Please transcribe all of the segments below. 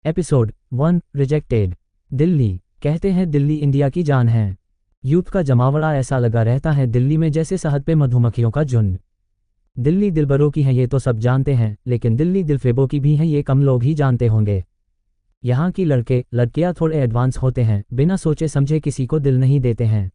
Episode 1 rejected. Delhi. कहते हैं Delhi India की जान है। यूथ का जमावड़ा ऐसा लगा रहता है दिल्ली में जैसे शहद पे मधुमक्खियों का झुंड। दिल्ली दिलबरों की है ये तो सब जानते हैं, लेकिन दिल्ली दिलफरेबों की भी है ये कम लोग ही जानते होंगे। यहाँ की लड़के लड़कियाँ थोड़े एडवांस होते हैं, बिना सोचे समझे किसी को दिल नहीं देते हैं।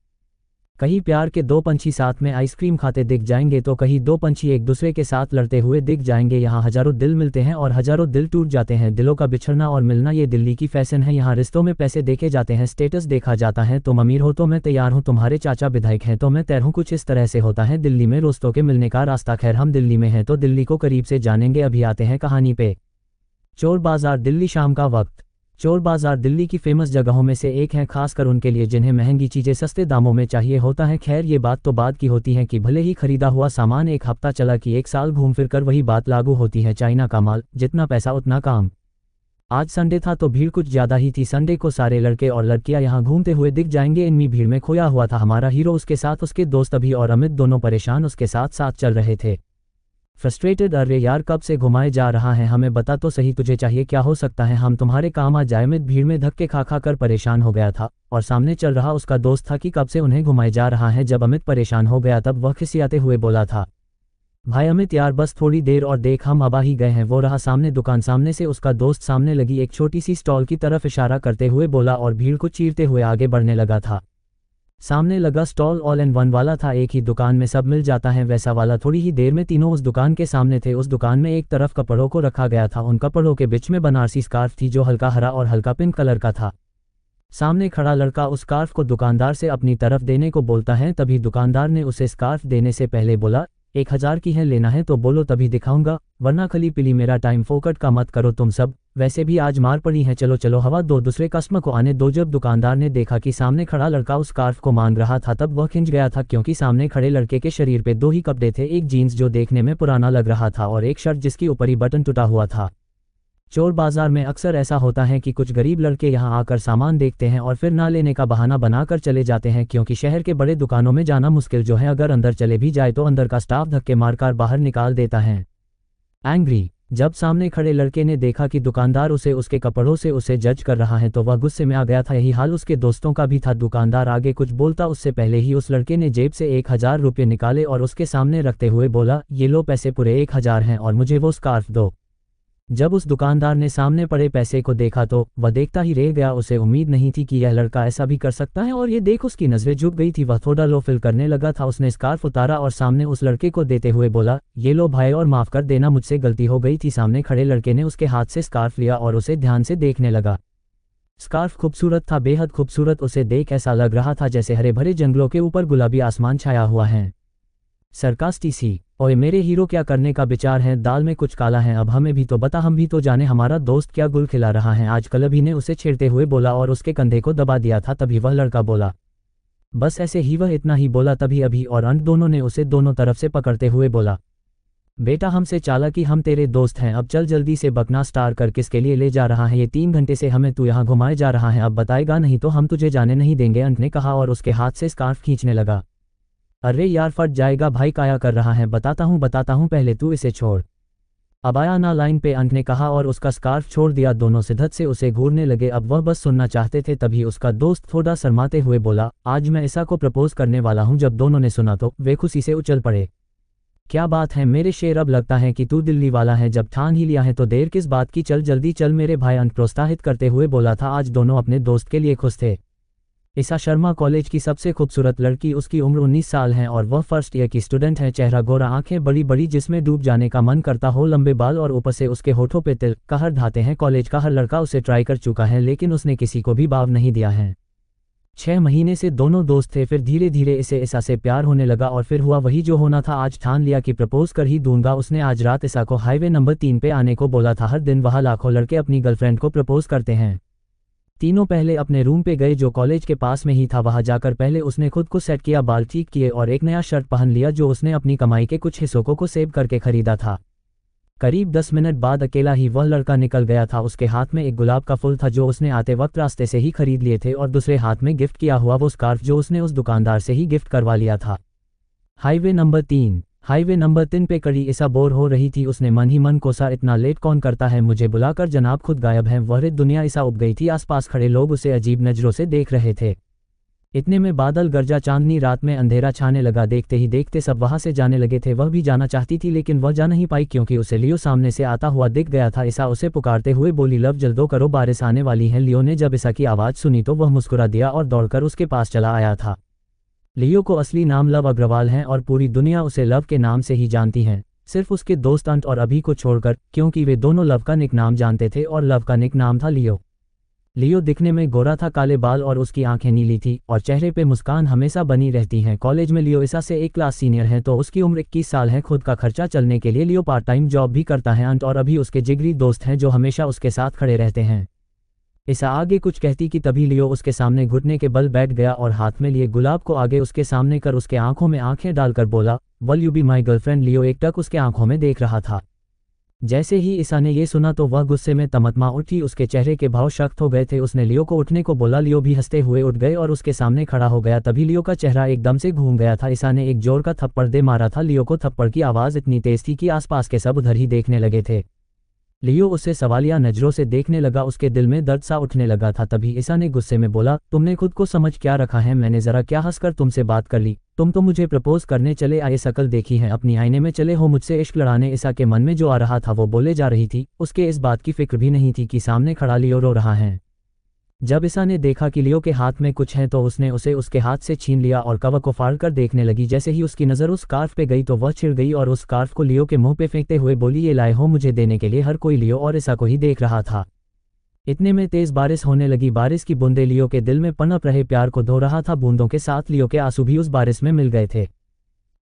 कहीं प्यार के दो पंछी साथ में आइसक्रीम खाते दिख जाएंगे तो कहीं दो पंछी एक दूसरे के साथ लड़ते हुए दिख जाएंगे। यहाँ हजारों दिल मिलते हैं और हजारों दिल टूट जाते हैं। दिलों का बिछड़ना और मिलना ये दिल्ली की फैशन है। यहाँ रिश्तों में पैसे देखे जाते हैं, स्टेटस देखा जाता है। तुम अमीर हो तो मैं तैयार हूँ, तुम्हारे चाचा विधायक हैं तो मैं तैयार हूँ। कुछ इस तरह से होता है दिल्ली में दोस्तों के मिलने का रास्ता। खैर हम दिल्ली में हैं तो दिल्ली को करीब से जानेंगे। अभी आते हैं कहानी पे। चोर बाजार दिल्ली शाम का वक्त। चोर बाजार दिल्ली की फेमस जगहों में से एक है, खासकर उनके लिए जिन्हें महंगी चीज़ें सस्ते दामों में चाहिए होता है। खैर ये बात तो बाद की होती है कि भले ही खरीदा हुआ सामान एक हफ्ता चला कि एक साल घूम फिर कर वही बात लागू होती है। चाइना का माल, जितना पैसा उतना काम। आज संडे था तो भीड़ कुछ ज़्यादा ही थी। संडे को सारे लड़के और लड़कियां यहाँ घूमते हुए दिख जाएंगे। इनमें भीड़ में खोया हुआ था हमारा हीरो, उसके साथ उसके दोस्त अभी और अमित, दोनों परेशान उसके साथ साथ चल रहे थे। फ्रस्ट्रेटेड, अरे यार कब से घुमाए जा रहा है, हमें बता तो सही तुझे चाहिए क्या, हो सकता है हम तुम्हारे काम आ जाए। अमित भीड़ में धक्के खा खा कर परेशान हो गया था और सामने चल रहा उसका दोस्त था कि कब से उन्हें घुमाए जा रहा है। जब अमित परेशान हो गया तब वह खिसियाते हुए बोला था, भाई अमित यार बस थोड़ी देर और देख, हम अब आ ही गए हैं। वो रहा सामने दुकान। सामने से उसका दोस्त सामने लगी एक छोटी सी स्टॉल की तरफ इशारा करते हुए बोला और भीड़ को चीरते हुए आगे बढ़ने लगा था। सामने लगा स्टॉल ऑल एंड वन वाला था, एक ही दुकान में सब मिल जाता है वैसा वाला। थोड़ी ही देर में तीनों उस दुकान के सामने थे। उस दुकान में एक तरफ कपड़ों को रखा गया था, उन कपड़ों के बीच में बनारसी स्कार्फ थी जो हल्का हरा और हल्का पिंक कलर का था। सामने खड़ा लड़का उस स्कार्फ को दुकानदार से अपनी तरफ देने को बोलता है, तभी दुकानदार ने उसे स्कार्फ देने से पहले बोला, 1000 की है, लेना है तो बोलो तभी दिखाऊंगा, वरना खली पिली मेरा टाइम फोकट का मत करो तुम सब, वैसे भी आज मार पड़ी है, चलो चलो हवा दो, दूसरे कस्टमर को आने दो। जब दुकानदार ने देखा कि सामने खड़ा लड़का उस स्कार्फ को मांग रहा था तब वह खिंच गया था, क्योंकि सामने खड़े लड़के के शरीर पे दो ही कपड़े थे, एक जीन्स जो देखने में पुराना लग रहा था और एक शर्ट जिसकी ऊपरी बटन टूटा हुआ था। चोर बाजार में अक्सर ऐसा होता है कि कुछ गरीब लड़के यहाँ आकर सामान देखते हैं और फिर ना लेने का बहाना बनाकर चले जाते हैं, क्योंकि शहर के बड़े दुकानों में जाना मुश्किल जो है, अगर अंदर चले भी जाए तो अंदर का स्टाफ धक्के मारकर बाहर निकाल देता है। एंग्री, जब सामने खड़े लड़के ने देखा कि दुकानदार उसे उसके कपड़ों से उसे जज कर रहा है तो वह गुस्से में आ गया था। यही हाल उसके दोस्तों का भी था। दुकानदार आगे कुछ बोलता उससे पहले ही उस लड़के ने जेब से 1000 रुपये निकाले और उसके सामने रखते हुए बोला, ये लो पैसे पूरे 1000 हैं और मुझे वो स्कार्फ दो। जब उस दुकानदार ने सामने पड़े पैसे को देखा तो वह देखता ही रह गया। उसे उम्मीद नहीं थी कि यह लड़का ऐसा भी कर सकता है और ये देख उसकी नज़रें झुक गई थी। वह थोड़ा लो फील करने लगा था। उसने स्कार्फ उतारा और सामने उस लड़के को देते हुए बोला, ये लो भाई और माफ़ कर देना, मुझसे गलती हो गई थी। सामने खड़े लड़के ने उसके हाथ से स्कार्फ लिया और उसे ध्यान से देखने लगा। स्कार्फ खूबसूरत था, बेहद खूबसूरत। उसे देख ऐसा लग रहा था जैसे हरे भरे जंगलों के ऊपर गुलाबी आसमान छाया हुआ है। सरकास्टी सी, ओए मेरे हीरो क्या करने का विचार है, दाल में कुछ काला है, अब हमें भी तो बता, हम भी तो जाने हमारा दोस्त क्या गुल खिला रहा है आजकल। अभी ने उसे छेड़ते हुए बोला और उसके कंधे को दबा दिया था। तभी वह लड़का बोला, बस ऐसे ही। वह इतना ही बोला तभी अभी और अंत दोनों ने उसे दोनों तरफ से पकड़ते हुए बोला, बेटा हमसे चाला कि हम तेरे दोस्त हैं, अब चल जल्दी से बकना स्टार कर, किसके लिए ले जा रहा है, ये 3 घंटे से हमें तू यहाँ घुमाए जा रहा है, अब बताएगा नहीं तो हम तुझे जाने नहीं देंगे, अंत ने कहा और उसके हाथ से स्कार्फ खींचने लगा। अरे यार फट जाएगा भाई, काया कर रहा है, बताता हूँ पहले तू इसे छोड़। अब आया ना लाइन पे, अंत ने कहा और उसका स्कार्फ छोड़ दिया। दोनों शिद्दत से उसे घूरने लगे। अब वह बस सुनना चाहते थे। तभी उसका दोस्त थोड़ा शर्माते हुए बोला, आज मैं ईसा को प्रपोज करने वाला हूँ। जब दोनों ने सुना तो वे खुशी से उछल पड़े। क्या बात है मेरे शेर, अब लगता है कि तू दिल्ली वाला है, जब ठान ही लिया है तो देर किस बात की, चल जल्दी चल मेरे भाई, अंत प्रोत्साहित करते हुए बोला था। आज दोनों अपने दोस्त के लिए खुश थे। ईसा शर्मा कॉलेज की सबसे खूबसूरत लड़की, उसकी उम्र 19 साल है और वह फर्स्ट ईयर की स्टूडेंट है। चेहरा गोरा, आंखें बड़ी बड़ी जिसमें डूब जाने का मन करता हो, लंबे बाल और ऊपर से उसके होठों पे तिल कहर ढाते हैं। कॉलेज का हर लड़का उसे ट्राई कर चुका है लेकिन उसने किसी को भी बाव नहीं दिया है। 6 महीने से दोनों दोस्त थे, फिर धीरे धीरे इसे ईसा से प्यार होने लगा और फिर हुआ वही जो होना था। आज ठान लिया कि प्रपोज कर ही दूंगा। उसने आज रात ईसा को हाईवे नंबर 3 पे आने को बोला था। हर दिन वहाँ लाखों लड़के अपनी गर्लफ्रेंड को प्रपोज करते हैं। तीनों पहले अपने रूम पे गए जो कॉलेज के पास में ही था। वहां जाकर पहले उसने खुद को सेट किया, बाल ठीक किए और एक नया शर्ट पहन लिया जो उसने अपनी कमाई के कुछ हिस्सों को सेव करके खरीदा था। करीब 10 मिनट बाद अकेला ही वह लड़का निकल गया था। उसके हाथ में एक गुलाब का फूल था जो उसने आते वक्त रास्ते से ही खरीद लिए थे और दूसरे हाथ में गिफ्ट किया हुआ वो स्कार्फ जो उसने उस दुकानदार से ही गिफ्ट करवा लिया था। Highway number 3। हाईवे नंबर 3 पे खड़ी ईसा बोर हो रही थी। उसने मन ही मन कोसा, इतना लेट कौन करता है, मुझे बुलाकर जनाब खुद गायब हैं। वह दुनिया ईसा उब गई थी। आसपास खड़े लोग उसे अजीब नज़रों से देख रहे थे। इतने में बादल गरजा, चांदनी रात में अंधेरा छाने लगा। देखते ही देखते सब वहां से जाने लगे थे। वह भी जाना चाहती थी लेकिन वह जा नहीं पाई क्योंकि उसे लियो सामने से आता हुआ दिख गया था। ईसा उसे पुकारते हुए बोली, लव जल्दो करो, बारिश आने वाली है। लियो ने जब ईसा की आवाज़ सुनी तो वह मुस्कुरा दिया और दौड़कर उसके पास चला आया था। लियो को असली नाम लव अग्रवाल है और पूरी दुनिया उसे लव के नाम से ही जानती है, सिर्फ उसके दोस्त अंत और अभी को छोड़कर, क्योंकि वे दोनों लव का निक नाम जानते थे और लव का निक नाम था लियो। लियो दिखने में गोरा था, काले बाल और उसकी आंखें नीली थी और चेहरे पे मुस्कान हमेशा बनी रहती है। कॉलेज में लियो ईसा से एक क्लास सीनियर है तो उसकी उम्र 21 साल है। खुद का खर्चा चलने के लिए लियो पार्ट टाइम जॉब भी करता है। अंत और अभी उसके जिगरी दोस्त हैं जो हमेशा उसके साथ खड़े रहते हैं। ईसा आगे कुछ कहती कि तभी लियो उसके सामने घुटने के बल बैठ गया और हाथ में लिए गुलाब को आगे उसके सामने कर उसके आंखों में आंखें डालकर बोला, will you be my girlfriend. Leo एकटक उसके आंखों में देख रहा था। जैसे ही ईसा ने ये सुना तो वह गुस्से में तमतमा उठी। उसके चेहरे के भाव सख्त हो गए थे। उसने लियो को उठने को बोला। लियो भी हंसते हुए उठ गए और उसके सामने खड़ा हो गया। तभी लियो का चेहरा एकदम से घूम गया था। ईसा ने एक जोर का थप्पड़ दे मारा था। लियो को थप्पड़ की आवाज़ इतनी तेज थी कि आसपास के सब उधर ही देखने लगे थे। लियो उसे सवालिया नज़रों से देखने लगा। उसके दिल में दर्द सा उठने लगा था। तभी ईसा ने गुस्से में बोला, तुमने खुद को समझ क्या रखा है? मैंने ज़रा क्या हंसकर तुमसे बात कर ली? तुम तो मुझे प्रपोज करने चले आए, शकल देखी है अपनी, आईने में चले हो मुझसे इश्क लड़ाने। ईसा के मन में जो आ रहा था वो बोले जा रही थी। उसके इस बात की फिक्र भी नहीं थी कि सामने खड़ा लियो रो रहा है। जब ईसा ने देखा कि लियो के हाथ में कुछ है तो उसने उसे उसके हाथ से छीन लिया और कवर को फाड़ कर देखने लगी। जैसे ही उसकी नज़र उस स्कार्फ पे गई तो वह छिड़ गई और उस स्कार्फ को लियो के मुंह पे फेंकते हुए बोली, ये लाए हो मुझे देने के लिए? हर कोई लियो और ईसा को ही देख रहा था। इतने में तेज बारिश होने लगी। बारिश की बूंदें लियो के दिल में पनप रहे प्यार को धो रहा था। बूंदों के साथ लियो के आंसू भी उस बारिश में मिल गए थे।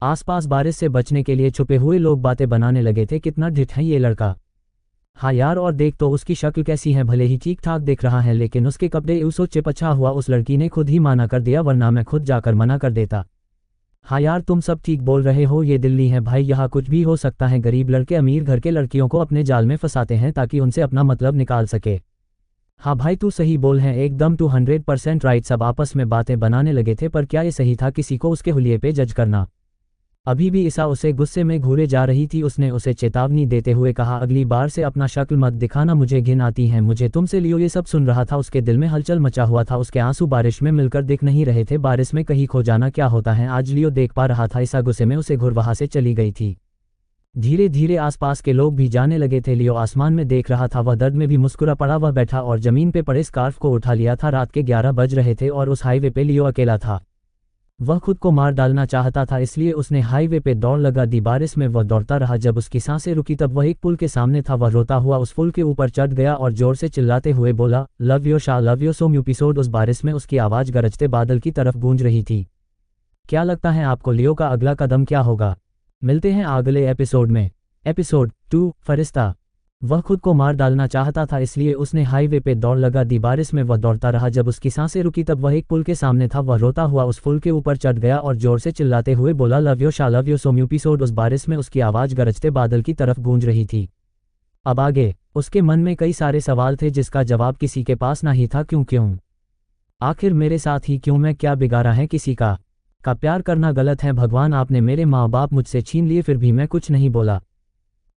आसपास बारिश से बचने के लिए छुपे हुए लोग बातें बनाने लगे थे, कितना ढिठ है ये लड़का, हाँ यार, और देख तो उसकी शक्ल कैसी है, भले ही ठीक ठाक दिख रहा है लेकिन उसके कपड़े उसो चिपचा हुआ। उस लड़की ने खुद ही माना कर दिया, वरना मैं खुद जाकर मना कर देता। हाँ यार, तुम सब ठीक बोल रहे हो, ये दिल्ली है भाई, यहाँ कुछ भी हो सकता है। गरीब लड़के अमीर घर के लड़कियों को अपने जाल में फंसाते हैं ताकि उनसे अपना मतलब निकाल सके। हाँ भाई तू सही बोल है, एकदम 200% राइट। सब आपस में बातें बनाने लगे थे, पर क्या ये सही था किसी को उसके हुलिये पे जज करना? अभी भी ईसा उसे गुस्से में घूरे जा रही थी। उसने उसे चेतावनी देते हुए कहा, अगली बार से अपना शक्ल मत दिखाना, मुझे घिन आती है मुझे तुमसे। लियो ये सब सुन रहा था। उसके दिल में हलचल मचा हुआ था। उसके आंसू बारिश में मिलकर दिख नहीं रहे थे। बारिश में कहीं खो जाना क्या होता है, आज लियो देख पा रहा था। ईसा गुस्से में उसे घूर वहां से चली गई थी। धीरे धीरे आसपास के लोग भी जाने लगे थे। लियो आसमान में देख रहा था। वह दर्द में भी मुस्कुरा पड़ा। वह बैठा और जमीन पे पड़े स्कार्फ को उठा लिया था। रात के 11 बज रहे थे और उस हाईवे पे लियो अकेला था। वह खुद को मार डालना चाहता था, इसलिए उसने हाईवे पे दौड़ लगा दी। बारिश में वह दौड़ता रहा। जब उसकी सांसें रुकी तब वह एक पुल के सामने था। वह रोता हुआ उस पुल के ऊपर चढ़ गया और जोर से चिल्लाते हुए बोला, love you Shah, love you so episode. उस बारिश में उसकी आवाज़ गरजते बादल की तरफ गूंज रही थी। क्या लगता है आपको लियो का अगला कदम क्या होगा? मिलते हैं अगले एपिसोड में। एपिसोड 2, फरिश्ता। वह खुद को मार डालना चाहता था, इसलिए उसने हाईवे पे दौड़ लगा दी। बारिश में वह दौड़ता रहा। जब उसकी सांसें रुकी तब वह एक पुल के सामने था। वह रोता हुआ उस पुल के ऊपर चढ़ गया और जोर से चिल्लाते हुए बोला, love you Shah, love you so episode. उस बारिश में उसकी आवाज़ गरजते बादल की तरफ गूंज रही थी। अब आगे उसके मन में कई सारे सवाल थे जिसका जवाब किसी के पास ना ही था। क्यों आखिर मेरे साथ ही क्यों? मैं क्या बिगाड़ा है किसी का प्यार करना गलत है? भगवान, आपने मेरे माँ बाप मुझसे छीन लिए फिर भी मैं कुछ नहीं बोला।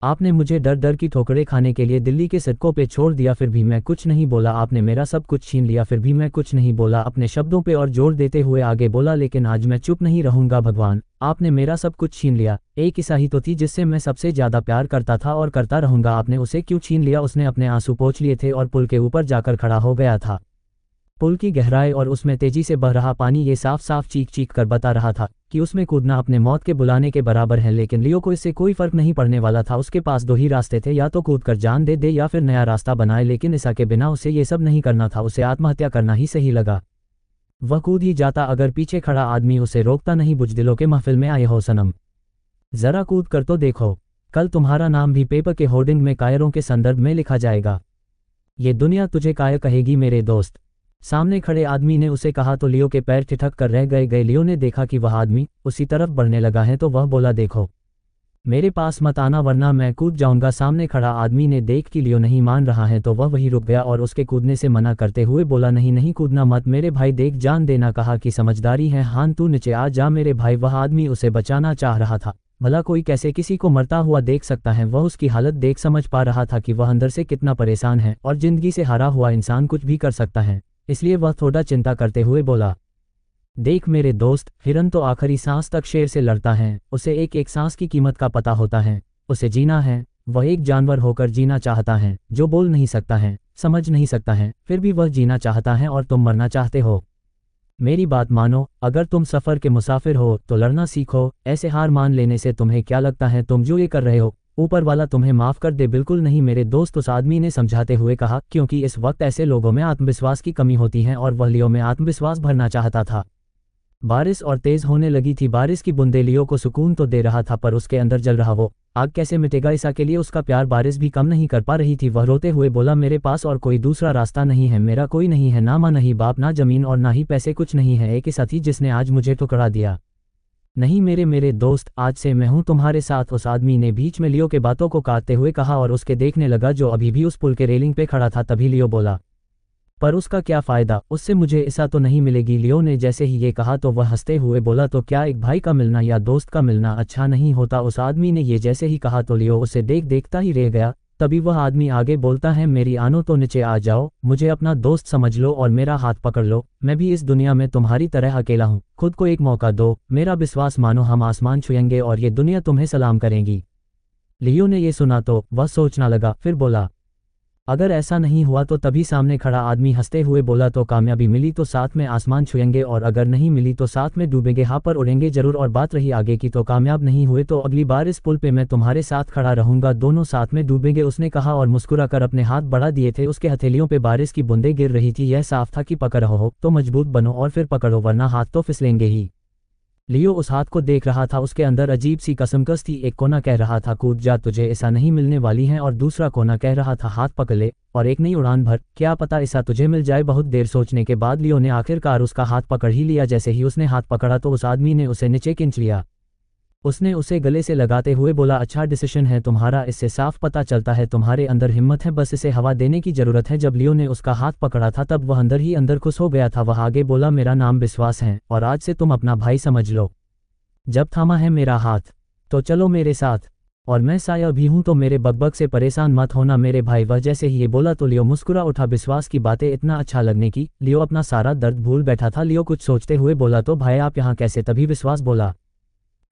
आपने मुझे डर डर की ठोकरें खाने के लिए दिल्ली के सड़कों पे छोड़ दिया फिर भी मैं कुछ नहीं बोला। आपने मेरा सब कुछ छीन लिया फिर भी मैं कुछ नहीं बोला। अपने शब्दों पे और जोर देते हुए आगे बोला, लेकिन आज मैं चुप नहीं रहूंगा। भगवान, आपने मेरा सब कुछ छीन लिया। एक ईसा ही तो थी जिससे मैं सबसे ज्यादा प्यार करता था और करता रहूंगा। आपने उसे क्यों छीन लिया? उसने अपने आंसू पोंछ लिए थे और पुल के ऊपर जाकर खड़ा हो गया था। पुल की गहराई और उसमें तेजी से बह रहा पानी ये साफ साफ चीख चीख कर बता रहा था कि उसमें कूदना अपने मौत के बुलाने के बराबर है। लेकिन लियो को इससे कोई फर्क नहीं पड़ने वाला था। उसके पास दो ही रास्ते थे, या तो कूदकर जान दे या फिर नया रास्ता बनाए। लेकिन ईसा के बिना उसे ये सब नहीं करना था। उसे आत्महत्या करना ही सही लगा। वह कूद ही जाता अगर पीछे खड़ा आदमी उसे रोकता नहीं। बुज़दिलों के महफिल में आए हो सनम, जरा कूद कर तो देखो, कल तुम्हारा नाम भी पेपर के होर्डिंग में कायरों के संदर्भ में लिखा जाएगा। ये दुनिया तुझे कायर कहेगी मेरे दोस्त। सामने खड़े आदमी ने उसे कहा तो लियो के पैर ठिठक कर रह गए। लियो ने देखा कि वह आदमी उसी तरफ बढ़ने लगा है तो वह बोला, देखो मेरे पास मत आना वरना मैं कूद जाऊंगा। सामने खड़ा आदमी ने देख कि लियो नहीं मान रहा है तो वह वहीं रुक गया और उसके कूदने से मना करते हुए बोला, नहीं नहीं कूदना मत मेरे भाई, देख जान देना। कहा कि समझदारी है, हान तू नीचे आ जा मेरे भाई। वह आदमी उसे बचाना चाह रहा था भला कोई कैसे किसी को मरता हुआ देख सकता है। वह उसकी हालत देख समझ पा रहा था कि वह अंदर से कितना परेशान है और जिंदगी से हारा हुआ इंसान कुछ भी कर सकता है, इसलिए वह थोड़ा चिंता करते हुए बोला, देख मेरे दोस्त, हिरन तो आखिरी सांस तक शेर से लड़ता है, उसे एक एक सांस की कीमत का पता होता है, उसे जीना है। वह एक जानवर होकर जीना चाहता है जो बोल नहीं सकता है, समझ नहीं सकता है, फिर भी वह जीना चाहता है और तुम मरना चाहते हो। मेरी बात मानो, अगर तुम सफ़र के मुसाफिर हो तो लड़ना सीखो। ऐसे हार मान लेने से तुम्हें क्या लगता है तुम जो ये कर रहे हो, ऊपर वाला तुम्हें माफ़ कर दे? बिल्कुल नहीं मेरे दोस्त, उस आदमी ने समझाते हुए कहा, क्योंकि इस वक्त ऐसे लोगों में आत्मविश्वास की कमी होती है और वह लियो में आत्मविश्वास भरना चाहता था। बारिश और तेज होने लगी थी। बारिश की बूंदें लियो को सुकून तो दे रहा था, पर उसके अंदर जल रहा वो आग कैसे मिटेगा? ईसा के लिए उसका प्यार बारिश भी कम नहीं कर पा रही थी। वह रोते हुए बोला, मेरे पास और कोई दूसरा रास्ता नहीं है, मेरा कोई नहीं है, ना माँ नहीं बाप ना जमीन और ना ही पैसे, कुछ नहीं है। एक साथी जिसने आज मुझे ठुकरा दिया। नहीं मेरे दोस्त, आज से मैं हूँ तुम्हारे साथ। उस आदमी ने बीच में लियो के बातों को काटते हुए कहा और उसके देखने लगा जो अभी भी उस पुल के रेलिंग पे खड़ा था। तभी लियो बोला, पर उसका क्या फ़ायदा, उससे मुझे ऐसा तो नहीं मिलेगी। लियो ने जैसे ही ये कहा तो वह हंसते हुए बोला, तो क्या एक भाई का मिलना या दोस्त का मिलना अच्छा नहीं होता? उस आदमी ने ये जैसे ही कहा तो लियो उसे देखता ही रह गया। तभी वह आदमी आगे बोलता है, मेरी आनो तो नीचे आ जाओ, मुझे अपना दोस्त समझ लो और मेरा हाथ पकड़ लो। मैं भी इस दुनिया में तुम्हारी तरह अकेला हूँ, खुद को एक मौका दो, मेरा विश्वास मानो, हम आसमान छुएंगे और ये दुनिया तुम्हें सलाम करेंगी। लियो ने ये सुना तो वह सोचना लगा, फिर बोला, अगर ऐसा नहीं हुआ तो? तभी सामने खड़ा आदमी हंसते हुए बोला, तो कामयाबी मिली तो साथ में आसमान छुएंगे और अगर नहीं मिली तो साथ में डूबेंगे। हाँ, पर उड़ेंगे जरूर। और बात रही आगे की, तो कामयाब नहीं हुए तो अगली बार इस पुल पे मैं तुम्हारे साथ खड़ा रहूंगा, दोनों साथ में डूबेंगे, उसने कहा और मुस्कुरा कर अपने हाथ बढ़ा दिए थे। उसके हथेलियों पे बारिश की बूंदें गिर रही थी। यह साफ था कि पकड़ रहो हो तो मजबूत बनो और फिर पकड़ो, वरना हाथ तो फिसलेंगे ही। लियो उस हाथ को देख रहा था, उसके अंदर अजीब सी कसमकस थी। एक कोना कह रहा था, कूद जा, तुझे ऐसा नहीं मिलने वाली है, और दूसरा कोना कह रहा था, हाथ पकड़ ले और एक नई उड़ान भर, क्या पता ऐसा तुझे मिल जाए। बहुत देर सोचने के बाद लियो ने आखिरकार उसका हाथ पकड़ ही लिया। जैसे ही उसने हाथ पकड़ा तो उस आदमी ने उसे नीचे खींच लिया। उसने उसे गले से लगाते हुए बोला, अच्छा डिसीजन है तुम्हारा, इससे साफ पता चलता है तुम्हारे अंदर हिम्मत है, बस इसे हवा देने की जरूरत है। जब लियो ने उसका हाथ पकड़ा था तब वह अंदर ही अंदर खुश हो गया था। वह आगे बोला, मेरा नाम विश्वास है और आज से तुम अपना भाई समझ लो। जब थामा है मेरा हाथ तो चलो मेरे साथ, और मैं साया भी हूं तो मेरे बकबक से परेशान मत होना मेरे भाई। वह जैसे ही ये बोला तो लियो मुस्कुरा उठा। विश्वास की बातें इतना अच्छा लगने की लियो अपना सारा दर्द भूल बैठा था। लियो कुछ सोचते हुए बोला, तो भाई आप यहाँ कैसे? तभी विश्वास बोला,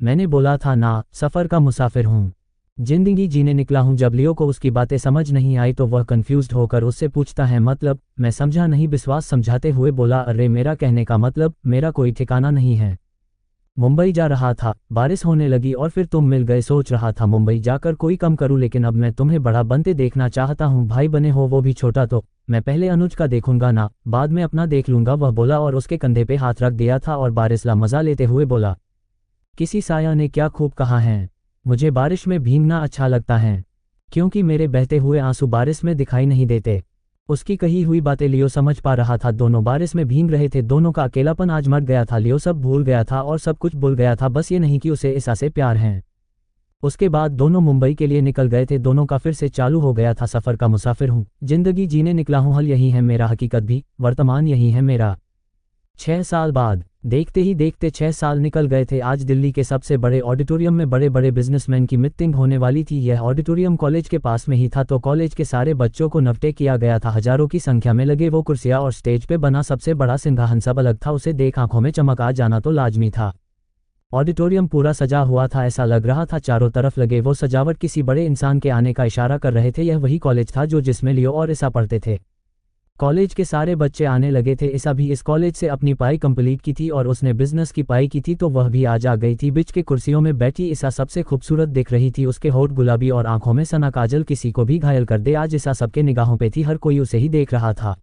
मैंने बोला था ना, सफ़र का मुसाफिर हूँ, जिंदगी जीने निकला हूँ। जब लियो को उसकी बातें समझ नहीं आई तो वह कंफ्यूज्ड होकर उससे पूछता है, मतलब? मैं समझा नहीं। विश्वास समझाते हुए बोला, अरे मेरा कहने का मतलब, मेरा कोई ठिकाना नहीं है, मुंबई जा रहा था, बारिश होने लगी और फिर तुम मिल गए। सोच रहा था मुंबई जाकर कोई कम करूं, लेकिन अब मैं तुम्हें बड़ा बनते देखना चाहता हूं। भाई बने हो वो भी छोटा, तो मैं पहले अनुज का देखूंगा ना, बाद में अपना देख लूंगा, वह बोला और उसके कंधे पे हाथ रख दिया था और बारिश ला मजा लेते हुए बोला, किसी साया ने क्या खूब कहा है, मुझे बारिश में भीगना अच्छा लगता है क्योंकि मेरे बहते हुए आंसू बारिश में दिखाई नहीं देते। उसकी कही हुई बातें लियो समझ पा रहा था। दोनों बारिश में भीग रहे थे, दोनों का अकेलापन आज मर गया था। लियो सब भूल गया था और सब कुछ भूल गया था, बस ये नहीं कि उसे ईसा से प्यार है। उसके बाद दोनों मुंबई के लिए निकल गए थे। दोनों का फिर से चालू हो गया था, सफ़र का मुसाफिर हूँ, जिंदगी जीने निकला हूँ, हल यही है मेरा, हकीकत भी, वर्तमान यही है मेरा। 6 साल बाद, देखते ही देखते 6 साल निकल गए थे। आज दिल्ली के सबसे बड़े ऑडिटोरियम में बड़े बड़े बिजनेसमैन की मीटिंग होने वाली थी। यह ऑडिटोरियम कॉलेज के पास में ही था, तो कॉलेज के सारे बच्चों को नवटे किया गया था। हजारों की संख्या में लगे वो कुर्सियां और स्टेज पे बना सबसे बड़ा सिंहासन सब अलग था, उसे देख आंखों में चमक आ जाना तो लाजमी था। ऑडिटोरियम पूरा सजा हुआ था, ऐसा लग रहा था चारों तरफ लगे वो सजावट किसी बड़े इंसान के आने का इशारा कर रहे थे। यह वही कॉलेज था जो जिसमें लियो और ईसा पढ़ते थे। कॉलेज के सारे बच्चे आने लगे थे। ईसा भी इस कॉलेज से अपनी पढ़ाई कंप्लीट की थी और उसने बिजनेस की पढ़ाई की थी, तो वह भी आज आ गई थी। बीच के कुर्सियों में बैठी ईसा सबसे खूबसूरत दिख रही थी, उसके होठ गुलाबी और आंखों में सना काजल किसी को भी घायल कर दे। आज ईसा सबके निगाहों पे थी, हर कोई उसे ही देख रहा था।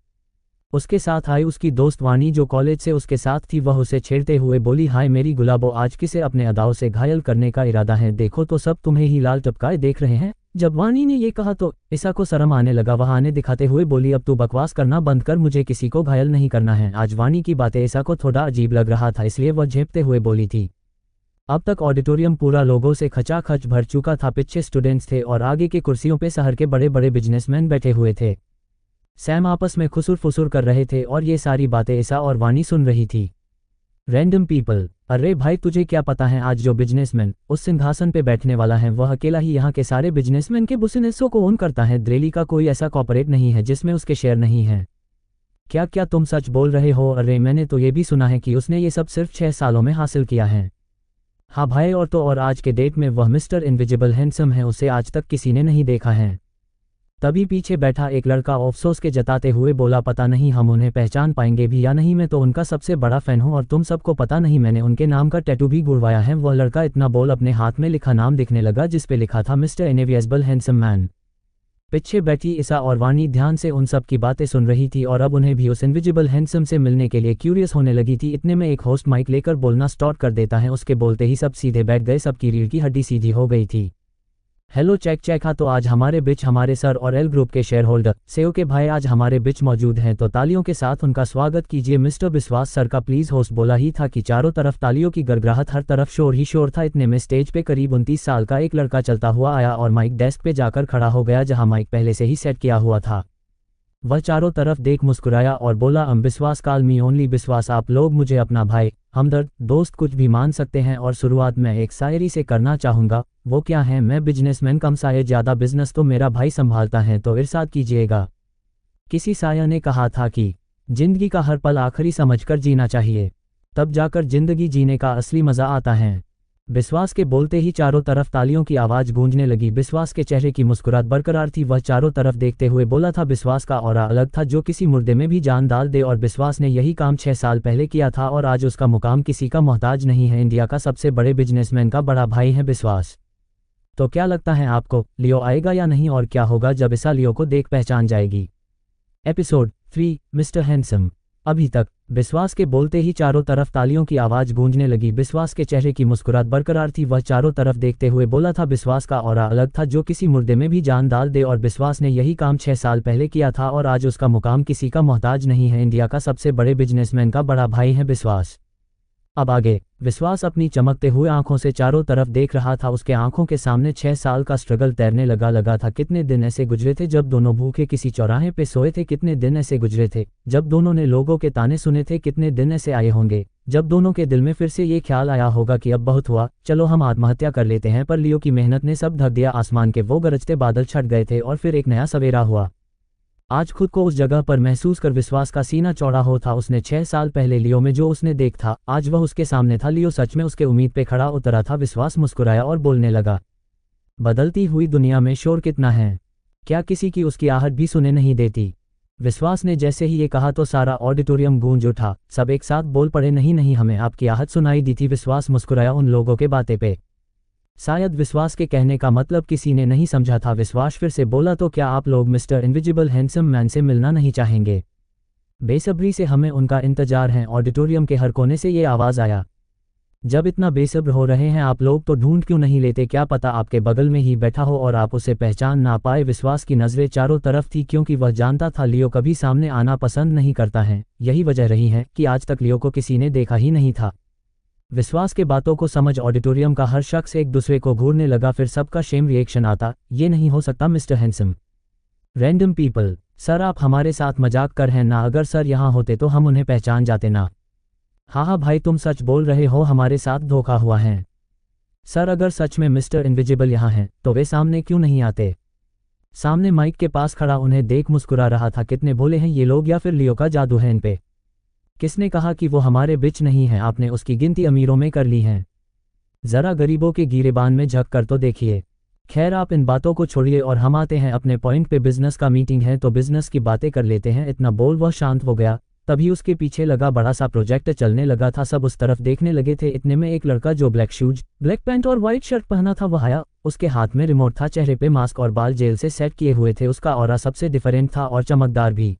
उसके साथ आई उसकी दोस्त वानी जो कॉलेज से उसके साथ थी, वह उसे छेड़ते हुए बोली, हाय मेरी गुलाबो, आज किसे अपने अदाओं से घायल करने का इरादा है? देखो तो सब तुम्हें ही लाल टपकाए देख रहे हैं। जब वानी ने ये कहा तो ईसा को शर्म आने लगा। वह आने दिखाते हुए बोली, अब तू बकवास करना बंद कर, मुझे किसी को घायल नहीं करना है। आज वानी की बातें ईसा को थोड़ा अजीब लग रहा था, इसलिए वह झेपते हुए बोली थी। अब तक ऑडिटोरियम पूरा लोगों से खचाखच भर चुका था। पीछे स्टूडेंट्स थे और आगे की कुर्सियों पे शहर के बड़े बड़े बिजनेसमैन बैठे हुए थे। सैम आपस में खुसुर फुसुर कर रहे थे और ये सारी बातें ईसा और वानी सुन रही थी। Random people. अरे भाई तुझे क्या पता है, आज जो बिजनेसमैन उस सिंहासन पे बैठने वाला है वह अकेला ही यहाँ के सारे बिजनेसमैन के बिजनेसों को ओन करता है। दिल्ली का कोई ऐसा कॉर्पोरेट नहीं है जिसमें उसके शेयर नहीं है। क्या क्या तुम सच बोल रहे हो? अरे मैंने तो ये भी सुना है कि उसने ये सब सिर्फ 6 सालों में हासिल किया है। हाँ भाई, और तो और आज के डेट में वह मिस्टर इनविजिबल हैंडसम है, उसे आज तक किसी ने नहीं देखा है। तभी पीछे बैठा एक लड़का अफसोस के जताते हुए बोला, पता नहीं हम उन्हें पहचान पाएंगे भी या नहीं, मैं तो उनका सबसे बड़ा फ़ैन हूँ और तुम सबको पता नहीं मैंने उनके नाम का टैटू भी गुड़वाया है। वह लड़का इतना बोल अपने हाथ में लिखा नाम दिखने लगा जिस पे लिखा था मिस्टर इनविजिबल हैंडसम मैन। पीछे बैठी ईसा और वानी ध्यान से उन सब की बातें सुन रही थी और अब उन्हें भी उस इनविजिबल हैंडसम से मिलने के लिए क्यूरियस होने लगी थी। इतने में एक होस्ट माइक लेकर बोलना स्टार्ट कर देता है। उसके बोलते ही सब सीधे बैठ गए, सबकी रीढ़ की हड्डी सीधी हो गई थी। हेलो चेक चेक, हाँ तो आज हमारे बीच हमारे सर और एल ग्रुप के शेयर होल्डर सेओ के भाई आज हमारे बीच मौजूद हैं, तो तालियों के साथ उनका स्वागत कीजिए मिस्टर विश्वास सर का प्लीज। होस्ट बोला ही था कि चारों तरफ तालियों की गड़गड़ाहट, हर तरफ शोर ही शोर था। इतने में स्टेज पे करीब 29 साल का एक लड़का चलता हुआ आया और माइक डेस्क पे जाकर खड़ा हो गया जहां माइक पहले से ही सेट किया हुआ था। वह चारों तरफ देख मुस्कुराया और बोला, विश्वास कॉल मी ओनली विश्वास, आप लोग मुझे अपना भाई, हमदर्द, दोस्त कुछ भी मान सकते हैं। और शुरुआत मैं एक शायरी से करना चाहूँगा। वो क्या है, मैं बिजनेसमैन कम शायद ज़्यादा बिजनेस तो मेरा भाई संभालता है, तो इरशाद कीजिएगा। किसी शायर ने कहा था कि जिंदगी का हर पल आखिरी समझकर जीना चाहिए, तब जाकर जिंदगी जीने का असली मज़ा आता है। विश्वास के बोलते ही चारों तरफ तालियों की आवाज़ गूंजने लगी। विश्वास के चेहरे की मुस्कुराहट बरकरार थी। वह चारों तरफ देखते हुए बोला था, विश्वास का ऑरा अलग था जो किसी मुर्दे में भी जान डाल दे, और विश्वास ने यही काम 6 साल पहले किया था और आज उसका मुकाम किसी का मोहताज नहीं है। इंडिया का सबसे बड़े बिजनेसमैन का बड़ा भाई है विश्वास। तो क्या लगता है आपको, लियो आएगा या नहीं, और क्या होगा जब ईसा लियो को देख पहचान जाएगी? Episode 3 mister handsome. अभी तक विश्वास के बोलते ही चारों तरफ तालियों की आवाज़ गूंजने लगी। विश्वास के चेहरे की मुस्कुराहट बरकरार थी। वह चारों तरफ देखते हुए बोला था, विश्वास का ऑरा अलग था जो किसी मुर्दे में भी जान डाल दे, और विश्वास ने यही काम 6 साल पहले किया था और आज उसका मुकाम किसी का मोहताज नहीं है। इंडिया का सबसे बड़े बिजनेसमैन का बड़ा भाई है विश्वास। अब आगे विश्वास अपनी चमकते हुए आंखों से चारों तरफ देख रहा था। उसके आंखों के सामने 6 साल का स्ट्रगल तैरने लगा था। कितने दिन ऐसे गुजरे थे जब दोनों भूखे किसी चौराहे पे सोए थे, कितने दिन ऐसे गुजरे थे जब दोनों ने लोगों के ताने सुने थे, कितने दिन ऐसे आए होंगे जब दोनों के दिल में फिर से ये ख्याल आया होगा कि अब बहुत हुआ, चलो हम आत्महत्या कर लेते हैं। पर लियो की मेहनत ने सब ढक दिया। आसमान के वो गरजते बादल छट गए थे और फिर एक नया सवेरा हुआ। आज खुद को उस जगह पर महसूस कर विश्वास का सीना चौड़ा हो था। उसने 6 साल पहले लियो में जो उसने देख था, आज वह उसके सामने था। लियो सच में उसके उम्मीद पे खड़ा उतरा था। विश्वास मुस्कुराया और बोलने लगा, बदलती हुई दुनिया में शोर कितना है, क्या किसी की उसकी आहट भी सुने नहीं देती? विश्वास ने जैसे ही ये कहा तो सारा ऑडिटोरियम गूंज उठा। सब एक साथ बोल पड़े, नहीं नहीं, हमें आपकी आहट सुनाई दी थी। विश्वास मुस्कुराया उन लोगों के बातें पे। शायद विश्वास के कहने का मतलब किसी ने नहीं समझा था। विश्वास फिर से बोला, तो क्या आप लोग मिस्टर इनविजिबल हैंडसम मैन से मिलना नहीं चाहेंगे? बेसब्री से हमें उनका इंतजार है। ऑडिटोरियम के हर कोने से ये आवाज़ आया। जब इतना बेसब्र हो रहे हैं आप लोग तो ढूंढ क्यों नहीं लेते? क्या पता आपके बगल में ही बैठा हो और आप उसे पहचान ना पाए। विश्वास की नज़रें चारों तरफ थी क्योंकि वह जानता था लियो कभी सामने आना पसंद नहीं करता है। यही वजह रही है कि आज तक लियो को किसी ने देखा ही नहीं था। विश्वास के बातों को समझ ऑडिटोरियम का हर शख्स एक दूसरे को घूरने लगा। फिर सबका शेम रिएक्शन आता, ये नहीं हो सकता mister handsome. Random people, sir आप हमारे साथ मजाक कर हैं ना? अगर सर यहाँ होते तो हम उन्हें पहचान जाते ना। हाँ भाई तुम सच बोल रहे हो, हमारे साथ धोखा हुआ है। सर अगर सच में मिस्टर इनविजिबल यहाँ हैं तो वे सामने क्यों नहीं आते? सामने माइक के पास खड़ा उन्हें देख मुस्कुरा रहा था। कितने भोले हैं ये लोग, या फिर लियो का जादू है इन पे? किसने कहा कि वो हमारे बीच नहीं है? आपने उसकी गिनती अमीरों में कर ली है, जरा गरीबों के गिरेबान में झक कर तो देखिए। खैर आप इन बातों को छोड़िए और हम आते हैं अपने पॉइंट पे। बिजनेस का मीटिंग है तो बिजनेस की बातें कर लेते हैं। इतना बोल वह शांत हो गया। तभी उसके पीछे लगा बड़ा सा प्रोजेक्ट चलने लगा था। सब उस तरफ देखने लगे थे। इतने में एक लड़का जो ब्लैक शूज, ब्लैक पैंट और व्हाइट शर्ट पहना था वह आया। उसके हाथ में रिमोट था, चेहरे पे मास्क और बाल जेल से सेट किए हुए थे। उसका ऑरा सबसे डिफरेंट था और चमकदार भी।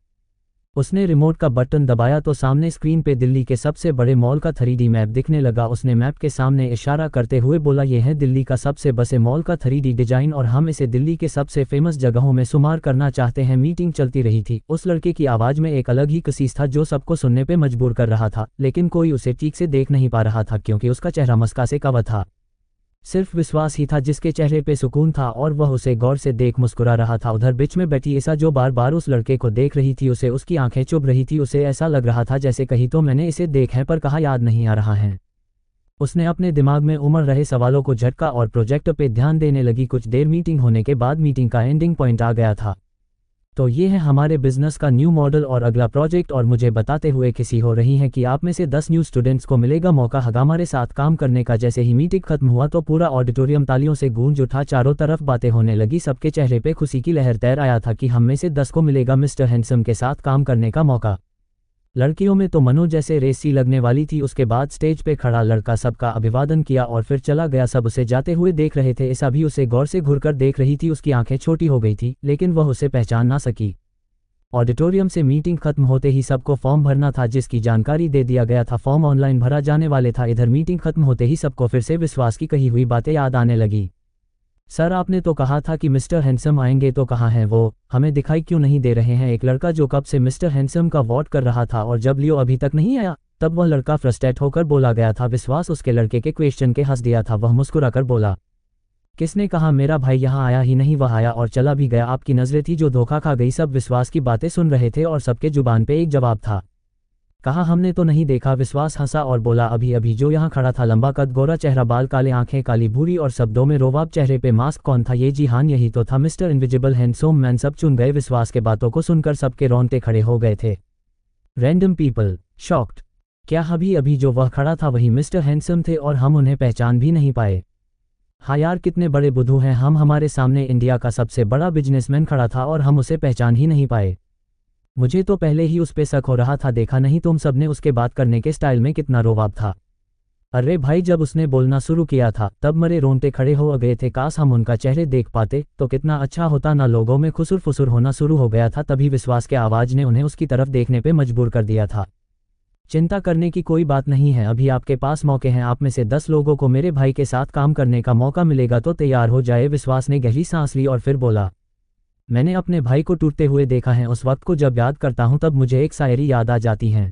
उसने रिमोट का बटन दबाया तो सामने स्क्रीन पे दिल्ली के सबसे बड़े मॉल का 3D मैप दिखने लगा। उसने मैप के सामने इशारा करते हुए बोला, यह है दिल्ली का सबसे बसे मॉल का 3D डिजाइन और हम इसे दिल्ली के सबसे फेमस जगहों में शुमार करना चाहते हैं। मीटिंग चलती रही थी। उस लड़के की आवाज़ में एक अलग ही कसीस था जो सबको सुनने पे मजबूर कर रहा था, लेकिन कोई उसे ठीक से देख नहीं पा रहा था क्योंकि उसका चेहरा मस्का से कवर था। सिर्फ विश्वास ही था जिसके चेहरे पे सुकून था और वह उसे गौर से देख मुस्कुरा रहा था। उधर बीच में बैठी ईसा जो बार बार उस लड़के को देख रही थी, उसे उसकी आंखें चुभ रही थी। उसे ऐसा लग रहा था जैसे कहीं तो मैंने इसे देख है पर कहाँ याद नहीं आ रहा है। उसने अपने दिमाग में उमड़ रहे सवालों को झटका और प्रोजेक्ट पे ध्यान देने लगी। कुछ देर मीटिंग होने के बाद मीटिंग का एंडिंग पॉइंट आ गया था। तो ये है हमारे बिजनेस का न्यू मॉडल और अगला प्रोजेक्ट, और मुझे बताते हुए खुशी हो रही है कि आप में से 10 न्यू स्टूडेंट्स को मिलेगा मौका हमारे साथ काम करने का। जैसे ही मीटिंग खत्म हुआ तो पूरा ऑडिटोरियम तालियों से गूंज उठा, चारों तरफ बातें होने लगी, सबके चेहरे पे खुशी की लहर तैर आया था कि हम में से 10 को मिलेगा मिस्टर हैंडसम के साथ काम करने का मौका। लड़कियों में तो मनो जैसे रेस सी लगने वाली थी। उसके बाद स्टेज पे खड़ा लड़का सबका अभिवादन किया और फिर चला गया। सब उसे जाते हुए देख रहे थे। ऐसा भी उसे गौर से घुरकर देख रही थी। उसकी आंखें छोटी हो गई थी लेकिन वह उसे पहचान ना सकी। ऑडिटोरियम से मीटिंग खत्म होते ही सबको फॉर्म भरना था जिसकी जानकारी दे दिया गया था। फॉर्म ऑनलाइन भरा जाने वाले था। इधर मीटिंग खत्म होते ही सबको फिर से विश्वास की कही हुई बातें याद आने लगी। सर आपने तो कहा था कि मिस्टर हैंडसम आएंगे, तो कहाँ हैं वो? हमें दिखाई क्यों नहीं दे रहे हैं? एक लड़का जो कब से मिस्टर हैंडसम का वोट कर रहा था और जब लियो अभी तक नहीं आया तब वह लड़का फ्रस्ट्रेट होकर बोला गया था। विश्वास उसके लड़के के क्वेश्चन के हंस दिया था। वह मुस्कुराकर बोला, किसने कहा मेरा भाई यहाँ आया ही नहीं? वह आया और चला भी गया। आपकी नजरें थी जो धोखा खा गई। सब विश्वास की बातें सुन रहे थे और सबके जुबान पे एक जवाब था। कहा हमने तो नहीं देखा। विश्वास हंसा और बोला, अभी अभी जो यहाँ खड़ा था, लंबा कद, गोरा चेहरा, बाल काले, आंखें काली भूरी और शब्दों में रोवाब, चेहरे पे मास्क। कौन था ये? जी हाँ, यही तो था मिस्टर इनविजिबल हैंडसम मैन। सब चुन गए। विश्वास के बातों को सुनकर सबके रोंगटे खड़े हो गए थे। Random people shocked. क्या अभी अभी जो वह खड़ा था वही मिस्टर हैंडसम थे और हम उन्हें पहचान भी नहीं पाए? हाँ यार, कितने बड़े बुद्धू हैं हम। हमारे सामने इंडिया का सबसे बड़ा बिजनेसमैन खड़ा था और हम उसे पहचान ही नहीं पाए। मुझे तो पहले ही उस पे शक हो रहा था। देखा नहीं तुम सबने उसके बात करने के स्टाइल में कितना रोवाब था? अरे भाई, जब उसने बोलना शुरू किया था तब मेरे रोंगटे खड़े हो गए थे। काश हम उनका चेहरे देख पाते तो कितना अच्छा होता ना। लोगों में खुसुर फुसुर होना शुरू हो गया था। तभी विश्वास के आवाज ने उन्हें उसकी तरफ देखने पे मजबूर कर दिया था। चिंता करने की कोई बात नहीं है, अभी आपके पास मौके हैं। आप में से 10 लोगों को मेरे भाई के साथ काम करने का मौका मिलेगा, तो तैयार हो जाए। विश्वास ने गहरी सांस ली और फिर बोला, मैंने अपने भाई को टूटते हुए देखा है। उस वक्त को जब याद करता हूं तब मुझे एक शायरी याद आ जाती है।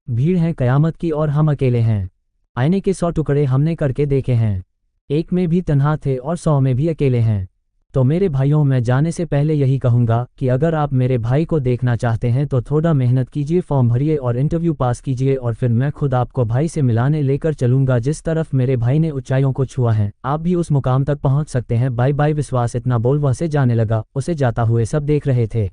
भीड़ है कयामत की और हम अकेले हैं। आईने के 100 टुकड़े हमने करके देखे हैं। एक में भी तन्हा थे और 100 में भी अकेले हैं। तो मेरे भाइयों, मैं जाने से पहले यही कहूँगा कि अगर आप मेरे भाई को देखना चाहते हैं तो थोड़ा मेहनत कीजिए, फॉर्म भरिए और इंटरव्यू पास कीजिए और फिर मैं खुद आपको भाई से मिलाने लेकर चलूँगा। जिस तरफ मेरे भाई ने ऊंचाइयों को छुआ है, आप भी उस मुकाम तक पहुँच सकते हैं। Bye bye. विश्वास इतना बोल वह से जाने लगा। उसे जाता हुए सब देख रहे थे।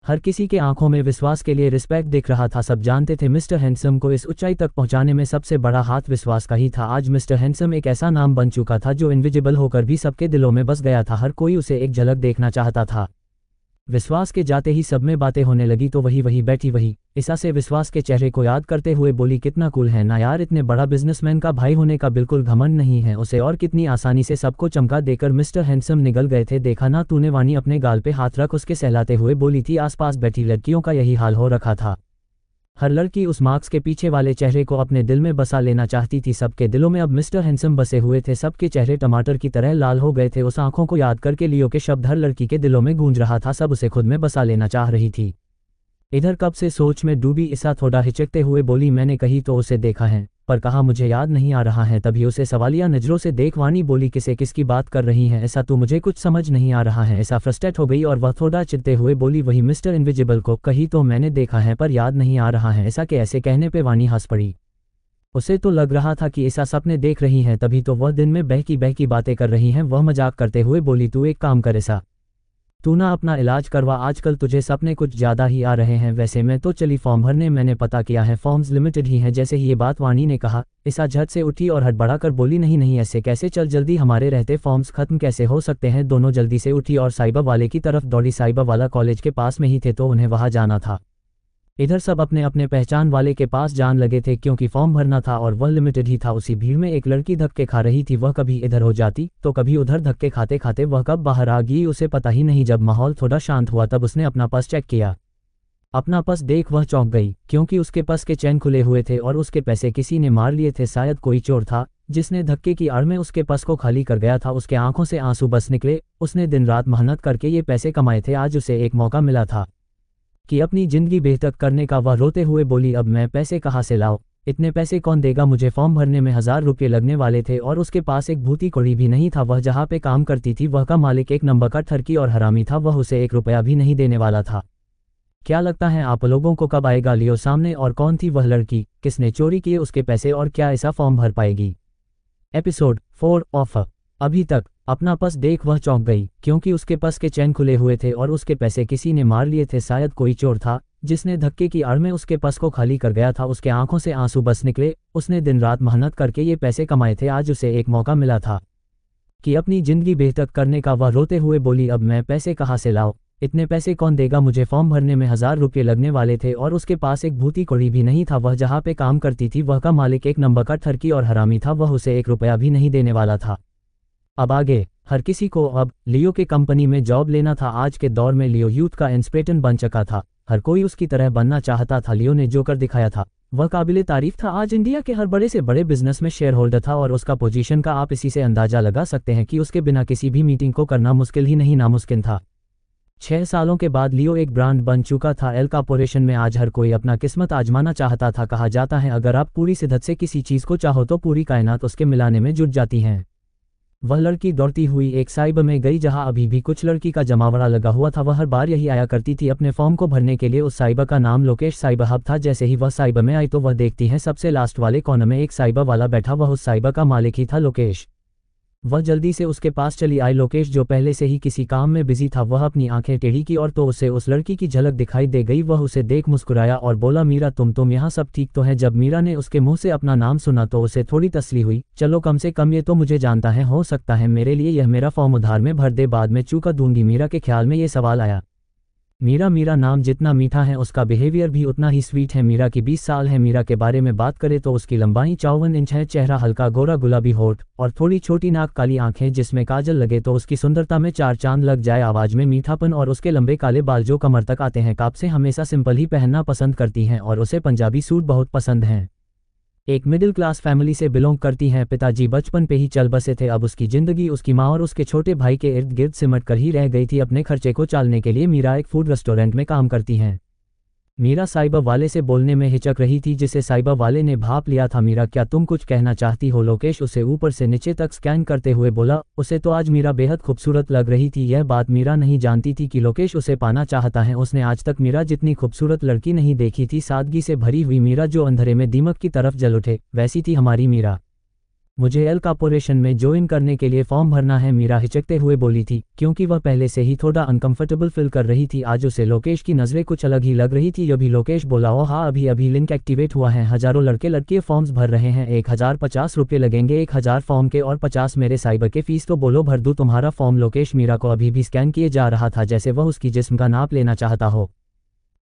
हर किसी के आंखों में विश्वास के लिए रिस्पेक्ट दिख रहा था। सब जानते थे मिस्टर हैंडसम को इस ऊंचाई तक पहुंचाने में सबसे बड़ा हाथ विश्वास का ही था। आज मिस्टर हैंडसम एक ऐसा नाम बन चुका था जो इनविजिबल होकर भी सबके दिलों में बस गया था। हर कोई उसे एक झलक देखना चाहता था। विश्वास के जाते ही सब में बातें होने लगी तो वही बैठी वही ईसा से विश्वास के चेहरे को याद करते हुए बोली, कितना कूल है ना यार, इतने बड़ा बिजनेसमैन का भाई होने का बिल्कुल घमंड नहीं है उसे। और कितनी आसानी से सबको चमका देकर मिस्टर हैंडसम निगल गए थे। देखा ना तूने? वानी अपने गाल पे हाथ रख उसके सहलाते हुए बोली थी। आसपास बैठी लड़कियों का यही हाल हो रखा था। हर लड़की उस मार्क्स के पीछे वाले चेहरे को अपने दिल में बसा लेना चाहती थी। सबके दिलों में अब मिस्टर हैंडसम बसे हुए थे। सबके चेहरे टमाटर की तरह लाल हो गए थे। उस आंखों को याद करके लियो के शब्द हर लड़की के दिलों में गूंज रहा था। सब उसे खुद में बसा लेना चाह रही थी। इधर कब से सोच में डूबी ईसा थोड़ा हिचकते हुए बोली, मैंने कहीं तो उसे देखा है पर कहा मुझे याद नहीं आ रहा है। तभी उसे सवालिया नजरों से देख वानी बोली, किसे किसकी बात कर रही हैं? ऐसा तो मुझे कुछ समझ नहीं आ रहा है। ऐसा फ्रस्ट्रेट हो गई और वह थोड़ा चिढ़ते हुए बोली, वही मिस्टर इनविजिबल को कहीं तो मैंने देखा है पर याद नहीं आ रहा है। ऐसा के ऐसे कहने पे वानी हंस पड़ी। उसे तो लग रहा था कि ऐसा सपने देख रही हैं, तभी तो वह दिन में बहकी बातें कर रही हैं। वह मजाक करते हुए बोली, तू एक काम कर ऐसा, तू ना अपना इलाज करवा, आजकल तुझे सपने कुछ ज़्यादा ही आ रहे हैं। वैसे मैं तो चली फॉर्म भरने, मैंने पता किया है फॉर्म्स लिमिटेड ही हैं। जैसे ही ये बात वानी ने कहा, ईसा झट से उठी और हड़बड़ाकर बोली, नहीं ऐसे कैसे? चल जल्दी, हमारे रहते फॉर्म्स खत्म कैसे हो सकते हैं? दोनों जल्दी से उठी और साइबा वाले की तरफ दौड़ी। साइबा वाला कॉलेज के पास में ही थे तो उन्हें वहाँ जाना था। इधर सब अपने अपने पहचान वाले के पास जान लगे थे क्योंकि फॉर्म भरना था और वह लिमिटेड ही था। उसी भीड़ में एक लड़की धक्के खा रही थी। वह कभी इधर हो जाती तो कभी उधर, धक्के खाते खाते वह कब बाहर आ गई उसे पता ही नहीं। जब माहौल थोड़ा शांत हुआ तब उसने अपना पर्स चेक किया। अपना पर्स देख वह चौंक गई क्योंकि उसके पर्स के चैन खुले हुए थे और उसके पैसे किसी ने मार लिए थे। शायद कोई चोर था जिसने धक्के की आड़ में उसके पर्स को खाली कर गया था। उसके आंखों से आंसू बस निकले। उसने दिन रात मेहनत करके ये पैसे कमाए थे। आज उसे एक मौका मिला था कि अपनी जिंदगी बेहतर करने का। वह रोते हुए बोली, अब मैं पैसे कहाँ से लाऊं? इतने पैसे कौन देगा, मुझे फॉर्म भरने में 1000 रुपये लगने वाले थे और उसके पास एक भूती कौड़ी भी नहीं था। वह जहाँ पे काम करती थी वह का मालिक एक नंबर का ठरकी और हरामी था, वह उसे 1 रुपया भी नहीं देने वाला था। क्या लगता है आप लोगों को कब आएगा लियो सामने, और कौन थी वह लड़की, किसने चोरी किए उसके पैसे और क्या ऐसा फॉर्म भर पाएगी। एपिसोड 4 ऑफ अभी तक अपना पर्स देख वह चौंक गई, क्योंकि उसके पर्स के चैन खुले हुए थे और उसके पैसे किसी ने मार लिए थे। शायद कोई चोर था जिसने धक्के की आड़ में उसके पर्स को खाली कर गया था। उसके आंखों से आंसू बस निकले। उसने दिन रात मेहनत करके ये पैसे कमाए थे, आज उसे एक मौका मिला था कि अपनी जिंदगी बेहतर करने का। वह रोते हुए बोली, अब मैं पैसे कहाँ से लाऊं, इतने पैसे कौन देगा, मुझे फॉर्म भरने में 1000 रुपये लगने वाले थे और उसके पास एक भूती कौड़ी भी नहीं था। वह जहाँ पे काम करती थी वह का मालिक एक नंबर का ठरकी और हरामी था, वह उसे 1 रुपया भी नहीं देने वाला था। अब आगे हर किसी को अब लियो के कंपनी में जॉब लेना था। आज के दौर में लियो यूथ का इंस्पिरेटर बन चुका था, हर कोई उसकी तरह बनना चाहता था। लियो ने जो कर दिखाया था वह काबिले तारीफ था। आज इंडिया के हर बड़े से बड़े बिजनेस में शेयर होल्डर था और उसका पोजीशन का आप इसी से अंदाजा लगा सकते हैं कि उसके बिना किसी भी मीटिंग को करना मुश्किल ही नहीं नामुमकिन था। 6 सालों के बाद लियो एक ब्रांड बन चुका था एल कॉर्पोरेशन में। आज हर कोई अपना किस्मत आजमाना चाहता था। कहा जाता है अगर आप पूरी शिद्दत से किसी चीज़ को चाहो तो पूरी कायनात उसके मिलाने में जुट जाती हैं। वह लड़की दौड़ती हुई एक साइबर में गई जहां अभी भी कुछ लड़की का जमावड़ा लगा हुआ था। वह हर बार यही आया करती थी अपने फॉर्म को भरने के लिए। उस साइबर का नाम लोकेश साइबर हब था। जैसे ही वह साइबर में आई तो वह देखती है सबसे लास्ट वाले कोने में एक साइबर वाला बैठा। वह उस साइबर का मालिक ही था, लोकेश। वह जल्दी से उसके पास चली आई। लोकेश जो पहले से ही किसी काम में बिजी था, वह अपनी आंखें टेढ़ी की और तो उसे उस लड़की की झलक दिखाई दे गई। वह उसे देख मुस्कुराया और बोला, मीरा तुम यहाँ सब ठीक तो है। जब मीरा ने उसके मुंह से अपना नाम सुना तो उसे थोड़ी तसल्ली हुई। चलो कम से कम ये तो मुझे जानता है, हो सकता है मेरे लिए यह मेरा फॉर्म उधार में भर दे, बाद में चुका दूंगी। मीरा के ख्याल में ये सवाल आया। मीरा नाम जितना मीठा है उसका बिहेवियर भी उतना ही स्वीट है। मीरा की 20 साल है। मीरा के बारे में बात करें तो उसकी लंबाई 54 इंच है, चेहरा हल्का गोरा गुलाबी होठ और थोड़ी छोटी नाक, काली आंखें जिसमें काजल लगे तो उसकी सुंदरता में 4 चांद लग जाए। आवाज में मीठापन और उसके लंबे काले बाल जो कमर तक आते हैं। काप से हमेशा सिंपल ही पहनना पसंद करती हैं और उसे पंजाबी सूट बहुत पसंद हैं। एक मिडिल क्लास फैमिली से बिलोंग करती हैं। पिताजी बचपन पे ही चल बसे थे। अब उसकी जिंदगी उसकी माँ और उसके छोटे भाई के इर्द गिर्द सिमट कर ही रह गई थी। अपने खर्चे को चालने के लिए मीरा एक फूड रेस्टोरेंट में काम करती हैं। मीरा साइबर वाले से बोलने में हिचक रही थी, जिसे साइबर वाले ने भाप लिया था। मीरा क्या तुम कुछ कहना चाहती हो? लोकेश उसे ऊपर से नीचे तक स्कैन करते हुए बोला। उसे तो आज मीरा बेहद खूबसूरत लग रही थी। यह बात मीरा नहीं जानती थी कि लोकेश उसे पाना चाहता है। उसने आज तक मीरा जितनी खूबसूरत लड़की नहीं देखी थी। सादगी से भरी हुई मीरा जो अंधेरे में दीमक की तरफ जल उठे, वैसी थी हमारी मीरा। मुझे एल कॉर्पोरेशन में ज्वाइन करने के लिए फॉर्म भरना है, मीरा हिचकते हुए बोली थी, क्योंकि वह पहले से ही थोड़ा अनकंफर्टेबल फील कर रही थी। आज उसे लोकेश की नज़रें कुछ अलग ही लग रही थी। अभी लोकेश बोला, ओ हाँ अभी लिंक एक्टिवेट हुआ है। हजारों लड़के लड़कियां फॉर्म्स भर रहे हैं। 1050 रुपये लगेंगे, 1000 फॉर्म के और 50 मेरे साइबर के। फीस तो बोलो भर दूँ तुम्हारा फॉर्म। लोकेश मीरा को अभी भी स्कैन किए जा रहा था जैसे वह उसकी जिस्म का नाप लेना चाहता हो।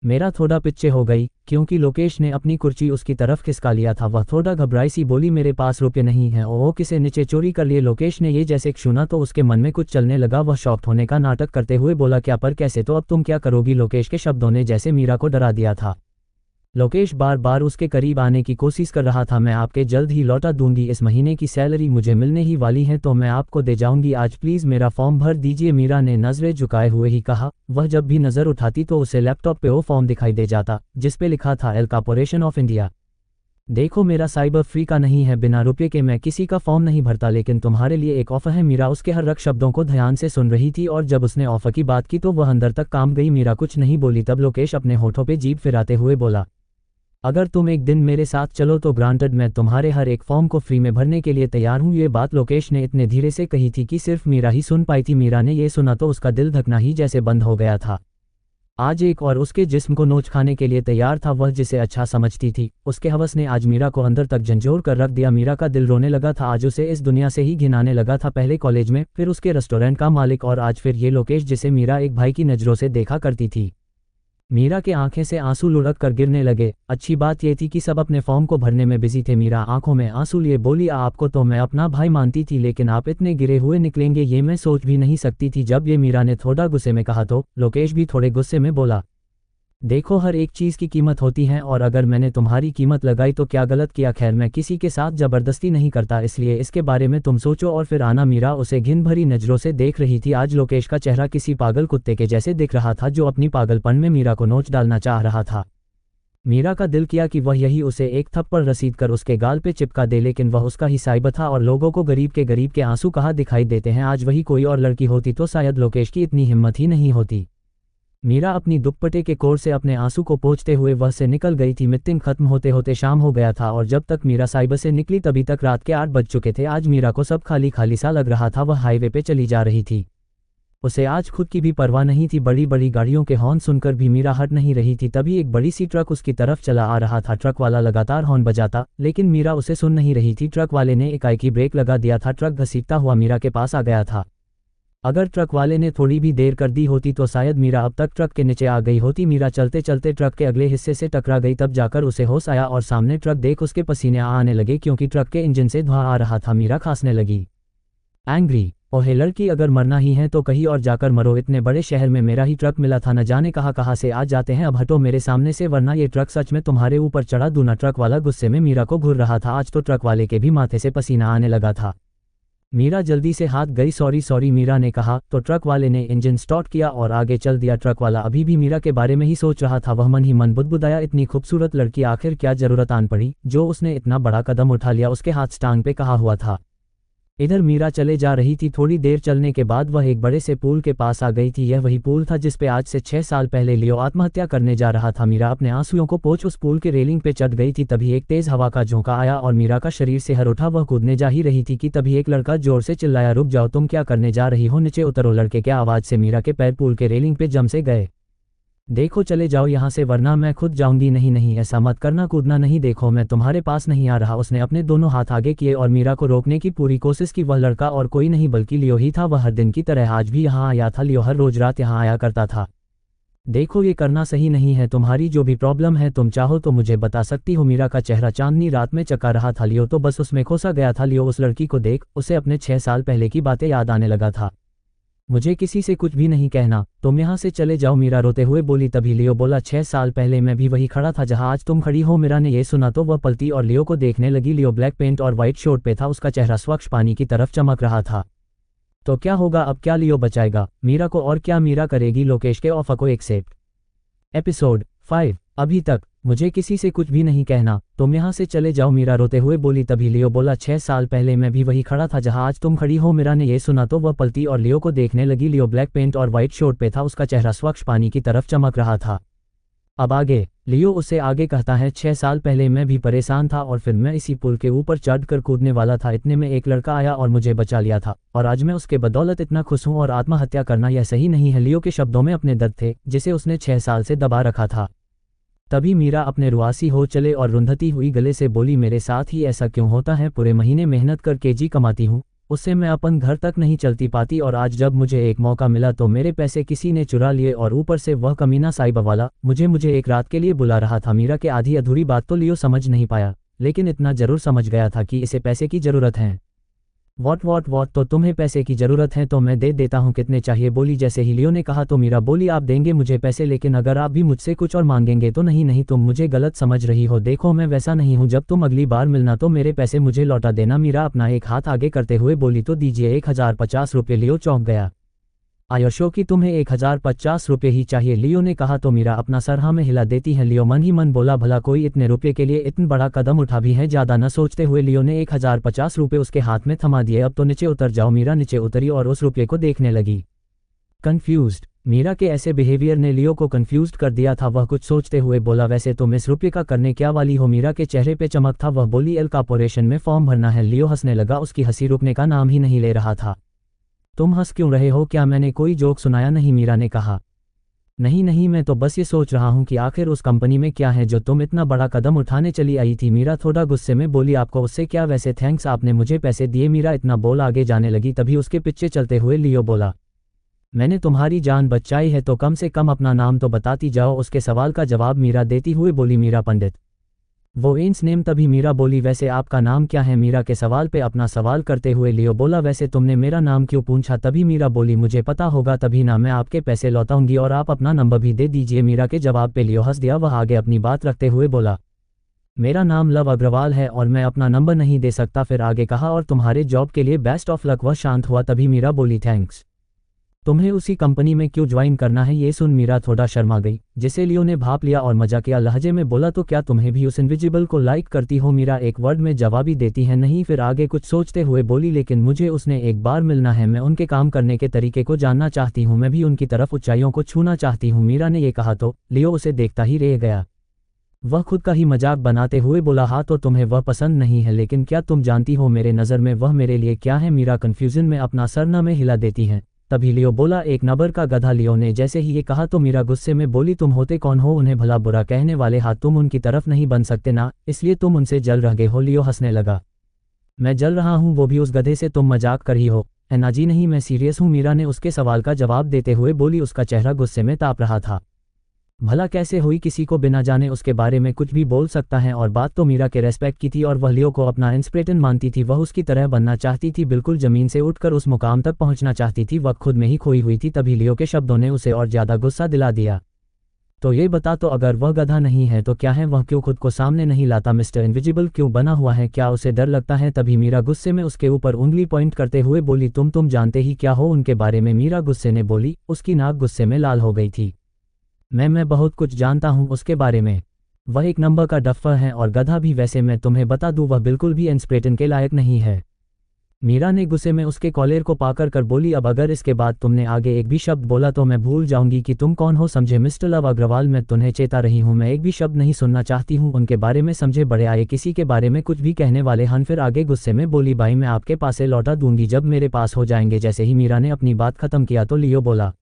मेरा थोड़ा पीछे हो गई क्योंकि लोकेश ने अपनी कुर्सी उसकी तरफ खिसका लिया था। वह थोड़ा घबराई सी बोली, मेरे पास रुपये नहीं हैं। ओ किसे नीचे चोरी कर लिए? लोकेश ने ये जैसे सुना तो उसके मन में कुछ चलने लगा। वह शॉक्ड होने का नाटक करते हुए बोला, क्या पर कैसे? तो अब तुम क्या करोगी? लोकेश के शब्दों ने जैसे मीरा को डरा दिया था। लोकेश बार बार उसके करीब आने की कोशिश कर रहा था। मैं आपके जल्द ही लौटा दूंगी, इस महीने की सैलरी मुझे मिलने ही वाली है तो मैं आपको दे जाऊंगी। आज प्लीज़ मेरा फॉर्म भर दीजिए, मीरा ने नज़रें झुकाए हुए ही कहा। वह जब भी नज़र उठाती तो उसे लैपटॉप पे वो फॉर्म दिखाई दे जाता जिस पे लिखा था एल कॉर्पोरेशन ऑफ इंडिया। देखो मेरा साइबर फ्री का नहीं है, बिना रुपये के मैं किसी का फॉर्म नहीं भरता, लेकिन तुम्हारे लिए एक ऑफर है। मीरा उसके हर रक शब्दों को ध्यान से सुन रही थी और जब उसने ऑफर की बात की तो वह अंदर तक काम गई। मीरा कुछ नहीं बोली। तब लोकेश अपने होठों पे जीभ फिराते हुए बोला, अगर तुम एक दिन मेरे साथ चलो तो ग्रांटेड, मैं तुम्हारे हर एक फॉर्म को फ्री में भरने के लिए तैयार हूँ। ये बात लोकेश ने इतने धीरे से कही थी कि सिर्फ मीरा ही सुन पाई थी। मीरा ने ये सुना तो उसका दिल धड़कना ही जैसे बंद हो गया था। आज एक और उसके जिस्म को नोच खाने के लिए तैयार था। वह जिसे अच्छा समझती थी उसके हवस ने आज मीरा को अंदर तक झंझोर कर रख दिया। मीरा का दिल रोने लगा था। आज उसे इस दुनिया से ही घिनाने लगा था। पहले कॉलेज में, फिर उसके रेस्टोरेंट का मालिक और आज फिर ये लोकेश जिसे मीरा एक भाई की नज़रों से देखा करती थी। मीरा के आंखें से आंसू लुढ़क कर गिरने लगे। अच्छी बात यह थी कि सब अपने फॉर्म को भरने में बिजी थे। मीरा आंखों में आंसू लिए बोली, आपको तो मैं अपना भाई मानती थी, लेकिन आप इतने गिरे हुए निकलेंगे ये मैं सोच भी नहीं सकती थी। जब ये मीरा ने थोड़ा गुस्से में कहा तो लोकेश भी थोड़े गुस्से में बोला, देखो हर एक चीज़ की कीमत होती है और अगर मैंने तुम्हारी कीमत लगाई तो क्या गलत किया? खैर मैं किसी के साथ ज़बरदस्ती नहीं करता, इसलिए इसके बारे में तुम सोचो और फिर आना। मीरा उसे घिन भरी नज़रों से देख रही थी। आज लोकेश का चेहरा किसी पागल कुत्ते के जैसे दिख रहा था जो अपनी पागलपन में मीरा को नोच डालना चाह रहा था। मीरा का दिल किया कि वह यही उसे एक थप्पड़ रसीद कर उसके गाल पे चिपका दे, लेकिन वह उसका ही साइब था और लोगों को गरीब के आंसू कहाँ दिखाई देते हैं। आज वही कोई और लड़की होती तो शायद लोकेश की इतनी हिम्मत ही नहीं होती। मीरा अपनी दुपट्टे के कोर से अपने आंसू को पोंछते हुए वह से निकल गई थी। मीटिंग खत्म होते होते शाम हो गया था और जब तक मीरा साइबर से निकली तभी तक रात के 8 बज चुके थे। आज मीरा को सब खाली खाली सा लग रहा था। वह हाईवे पे चली जा रही थी। उसे आज खुद की भी परवाह नहीं थी। बड़ी बड़ी गाड़ियों के हॉर्न सुनकर भी मीरा हट नहीं रही थी। तभी एक बड़ी सी ट्रक उसकी तरफ चला आ रहा था। ट्रक वाला लगातार हॉर्न बजाता, लेकिन मीरा उसे सुन नहीं रही थी। ट्रक वाले ने एकाएकी ब्रेक लगा दिया था। ट्रक घसीटता हुआ मीरा के पास आ गया था। अगर ट्रक वाले ने थोड़ी भी देर कर दी होती तो शायद मीरा अब तक ट्रक के नीचे आ गई होती। मीरा चलते चलते ट्रक के अगले हिस्से से टकरा गई। तब जाकर उसे होश आया और सामने ट्रक देख उसके पसीने आने लगे, क्योंकि ट्रक के इंजन से धुआं आ रहा था। मीरा खांसने लगी। एंग्री, ओहे लड़की, अगर मरना ही है तो कहीं और जाकर मरो। इतने बड़े शहर में मेरा ही ट्रक मिला था, न जाने कहाँ से आ जाते हैं। अब हटो मेरे सामने से, वरना ये ट्रक सच में तुम्हारे ऊपर चढ़ा दूं ना। ट्रक वाला गुस्से में मीरा को घूर रहा था। आज तो ट्रक वाले के भी माथे से पसीना आने लगा था। मीरा जल्दी से हाथ गई। सॉरी मीरा ने कहा तो ट्रक वाले ने इंजन स्टार्ट किया और आगे चल दिया। ट्रक वाला अभी भी मीरा के बारे में ही सोच रहा था। वह मन ही मन बुदबुदाया, इतनी खूबसूरत लड़की, आखिर क्या जरूरत आन पड़ी जो उसने इतना बड़ा कदम उठा लिया। उसके हाथ टांग पे कहा हुआ था। इधर मीरा चले जा रही थी। थोड़ी देर चलने के बाद वह एक बड़े से पुल के पास आ गई थी। यह वही पुल था जिस पे आज से 6 साल पहले लियो आत्महत्या करने जा रहा था। मीरा अपने आंसुओं को पोंछ उस पुल के रेलिंग पे चढ़ गई थी। तभी एक तेज हवा का झोंका आया और मीरा का शरीर से हर उठा। वह कूदने जा ही रही थी कि तभी एक लड़का जोर से चिल्लाया, रुक जाओ, तुम क्या करने जा रही हो, नीचे उतरो। लड़के के आवाज से मीरा के पैर पुल के रेलिंग पे जम से गए। देखो चले जाओ यहाँ से, वरना मैं खुद जाऊंगी। नहीं ऐसा मत करना, कूदना नहीं, देखो मैं तुम्हारे पास नहीं आ रहा। उसने अपने दोनों हाथ आगे किए और मीरा को रोकने की पूरी कोशिश की। वह लड़का और कोई नहीं बल्कि लियो ही था। वह हर दिन की तरह आज भी यहाँ आया था। लियो हर रोज रात यहाँ आया करता था। देखो ये करना सही नहीं है। तुम्हारी जो भी प्रॉब्लम है तुम चाहो तो मुझे बता सकती हो। मीरा का चेहरा चांदनी रात में चका रहा था। लियो तो बस उसमें खोसा गया था। लियो उस लड़की को देख उसे अपने 6 साल पहले की बातें याद आने लगा था। मुझे किसी से कुछ भी नहीं कहना, तुम यहाँ से चले जाओ, मीरा रोते हुए बोली। तभी लियो बोला, 6 साल पहले मैं भी वही खड़ा था जहाँ आज तुम खड़ी हो। मीरा ने ये सुना तो वह पलटी और लियो को देखने लगी। लियो ब्लैक पेंट और वाइट शर्ट पे था। उसका चेहरा स्वच्छ पानी की तरफ चमक रहा था। तो क्या होगा अब, क्या लियो बचाएगा मीरा को, और क्या मीरा करेगी लोकेश के ऑफर को एक्सेप्ट। एपिसोड 5। अभी तक मुझे किसी से कुछ भी नहीं कहना, तुम यहाँ से चले जाओ, मीरा रोते हुए बोली। तभी लियो बोला, 6 साल पहले मैं भी वही खड़ा था जहाँ आज तुम खड़ी हो। मीरा ने यह सुना तो वह पलटी और लियो को देखने लगी। लियो ब्लैक पेंट और वाइट शर्ट पे था। उसका चेहरा स्वच्छ पानी की तरफ चमक रहा था। अब आगे लियो उससे आगे कहता है, 6 साल पहले मैं भी परेशान था और फिर मैं इसी पुल के ऊपर चढ़कर कूदने वाला था। इतने में एक लड़का आया और मुझे बचा लिया था और आज मैं उसके बदौलत इतना खुश हूँ। और आत्महत्या करना यह सही नहीं है। लियो के शब्दों में अपने दर्द थे जिसे उसने 6 साल से दबा रखा था। तभी मीरा अपने रुआसी हो चले और रुंधती हुई गले से बोली, मेरे साथ ही ऐसा क्यों होता है। पूरे महीने मेहनत कर केजी कमाती हूँ, उससे मैं अपन घर तक नहीं चलती पाती और आज जब मुझे एक मौका मिला तो मेरे पैसे किसी ने चुरा लिए और ऊपर से वह कमीना साइबा वाला मुझे एक रात के लिए बुला रहा था। मीरा के आधी अधूरी बात तो लियो समझ नहीं पाया, लेकिन इतना जरूर समझ गया था कि इसे पैसे की जरूरत है। वॉट तो तुम्हें पैसे की जरूरत है तो मैं दे देता हूँ, कितने चाहिए, बोली। जैसे ही लियो ने कहा तो मीरा बोली, आप देंगे मुझे पैसे, लेकिन अगर आप भी मुझसे कुछ और मांगेंगे तो। नहीं तुम मुझे गलत समझ रही हो, देखो मैं वैसा नहीं हूँ। जब तुम अगली बार मिलना तो मेरे पैसे मुझे लौटा देना। मीरा अपना एक हाथ आगे करते हुए बोली, तो दीजिए 1050 रुपये। लियो चौंक गया। आयशो कि तुम्हें 1050 रुपये ही चाहिए, लियो ने कहा तो मीरा अपना सर हाँ में हिला देती है। लियो मन ही मन बोला, भला कोई इतने रुपये के लिए इतना बड़ा कदम उठा भी है। ज्यादा न सोचते हुए लियो ने 1050 रुपये उसके हाथ में थमा दिए। अब तो नीचे उतर जाओ। मीरा नीचे उतरी और उस रुपये को देखने लगी। कंफ्यूज्ड, मीरा के ऐसे बिहेवियर ने लियो को कंफ्यूज्ड कर दिया था। वह कुछ सोचते हुए बोला, वैसे तुम इस रुपये का करने क्या वाली हो। मीरा के चेहरे पे चमक था। वह बोली, एल कॉर्पोरेशन में फॉर्म भरना है। लियो हंसने लगा, उसकी हंसी रुकने का नाम ही नहीं ले रहा था। तुम हंस क्यों रहे हो, क्या मैंने कोई जोक सुनाया। नहीं, मीरा ने कहा। नहीं मैं तो बस ये सोच रहा हूँ कि आखिर उस कंपनी में क्या है जो तुम इतना बड़ा कदम उठाने चली आई थी। मीरा थोड़ा गुस्से में बोली, आपको उससे क्या, वैसे थैंक्स, आपने मुझे पैसे दिए। मीरा इतना बोल आगे जाने लगी। तभी उसके पीछे चलते हुए लियो बोला, मैंने तुम्हारी जान बचाई है तो कम से कम अपना नाम तो बताती जाओ। उसके सवाल का जवाब मीरा देती हुए बोली, मीरा पंडित। वो इंस नेम। तभी मीरा बोली, वैसे आपका नाम क्या है। मीरा के सवाल पे अपना सवाल करते हुए लियो बोला, वैसे तुमने मेरा नाम क्यों पूछा। तभी मीरा बोली, मुझे पता होगा तभी ना मैं आपके पैसे लौटाऊंगी और आप अपना नंबर भी दे दीजिए। मीरा के जवाब पे लियो हंस दिया। वह आगे अपनी बात रखते हुए बोला, मेरा नाम लव अग्रवाल है और मैं अपना नंबर नहीं दे सकता। फिर आगे कहा, और तुम्हारे जॉब के लिए बेस्ट ऑफ लक। वह शांत हुआ। तभी मीरा बोली, थैंक्स। तुम्हें उसी कंपनी में क्यों ज्वाइन करना है? ये सुन मीरा थोड़ा शर्मा गई, जिसे लियो ने भाप लिया और मजाकिया लहजे में बोला, तो क्या तुम्हें भी उस इनविजिबल को लाइक करती हो? मीरा एक वर्ड में जवाबी देती है नहीं, फिर आगे कुछ सोचते हुए बोली, लेकिन मुझे उसने एक बार मिलना है, मैं उनके काम करने के तरीके को जानना चाहती हूँ, मैं भी उनकी तरफ ऊंचाइयों को छूना चाहती हूँ। मीरा ने ये कहा तो लियो उसे देखता ही रह गया। वह खुद का ही मजाक बनाते हुए बोला, हाँ तो तुम्हें वह पसंद नहीं है, लेकिन क्या तुम जानती हो मेरे नज़र में वह मेरे लिए क्या है? मीरा कन्फ्यूजन में अपना सरना में हिला देती हैं। तभी लियो बोला, एक नंबर का गधा। लियो ने जैसे ही ये कहा तो मीरा गुस्से में बोली, तुम होते कौन हो उन्हें भला बुरा कहने वाले? हाथ तुम उनकी तरफ नहीं बन सकते ना, इसलिए तुम उनसे जल रहे हो। लियो हंसने लगा, मैं जल रहा हूँ वो भी उस गधे से? तुम मजाक कर ही हो। ऐना जी नहीं, मैं सीरियस हूँ। मीरा ने उसके सवाल का जवाब देते हुए बोली। उसका चेहरा गुस्से में ताप रहा था। भला कैसे हुई? किसी को बिना जाने उसके बारे में कुछ भी बोल सकता है, और बात तो मीरा के रेस्पेक्ट की थी और वह लियो को अपना इंस्पिरेटर मानती थी। वह उसकी तरह बनना चाहती थी, बिल्कुल जमीन से उठकर उस मुकाम तक पहुंचना चाहती थी। वह खुद में ही खोई हुई थी। तभी लियो के शब्दों ने उसे और ज्यादा गुस्सा दिला दिया। तो ये बता, तो अगर वह गधा नहीं है तो क्या है? वह क्यों खुद को सामने नहीं लाता? मिस्टर इनविजिबल क्यों बना हुआ है? क्या उसे डर लगता है? तभी मीरा गुस्से में उसके ऊपर उंगली पॉइंट करते हुए बोली, तुम जानते ही क्या हो उनके बारे में? मीरा गुस्से ने बोली। उसकी नाक गुस्से में लाल हो गई थी। मैं बहुत कुछ जानता हूँ उसके बारे में। वह एक नंबर का डफ्फर है और गधा भी। वैसे मैं तुम्हें बता दूं, वह बिल्कुल भी इंस्पिरेटर के लायक नहीं है। मीरा ने गुस्से में उसके कॉलर को पाकर कर बोली, अब अगर इसके बाद तुमने आगे एक भी शब्द बोला तो मैं भूल जाऊंगी कि तुम कौन हो, समझे? मिस्टर लव अग्रवाल, मैं तुम्हें चेता रही हूँ, मैं एक भी शब्द नहीं सुनना चाहती हूँ उनके बारे में, समझे? बड़े आए किसी के बारे में कुछ भी कहने वाले हन। फिर आगे गुस्से में बोली, भाई मैं आपके पास से लौटा दूंगी जब मेरे पास हो जाएंगे। जैसे ही मीरा ने अपनी बात खत्म किया तो लियो बोला,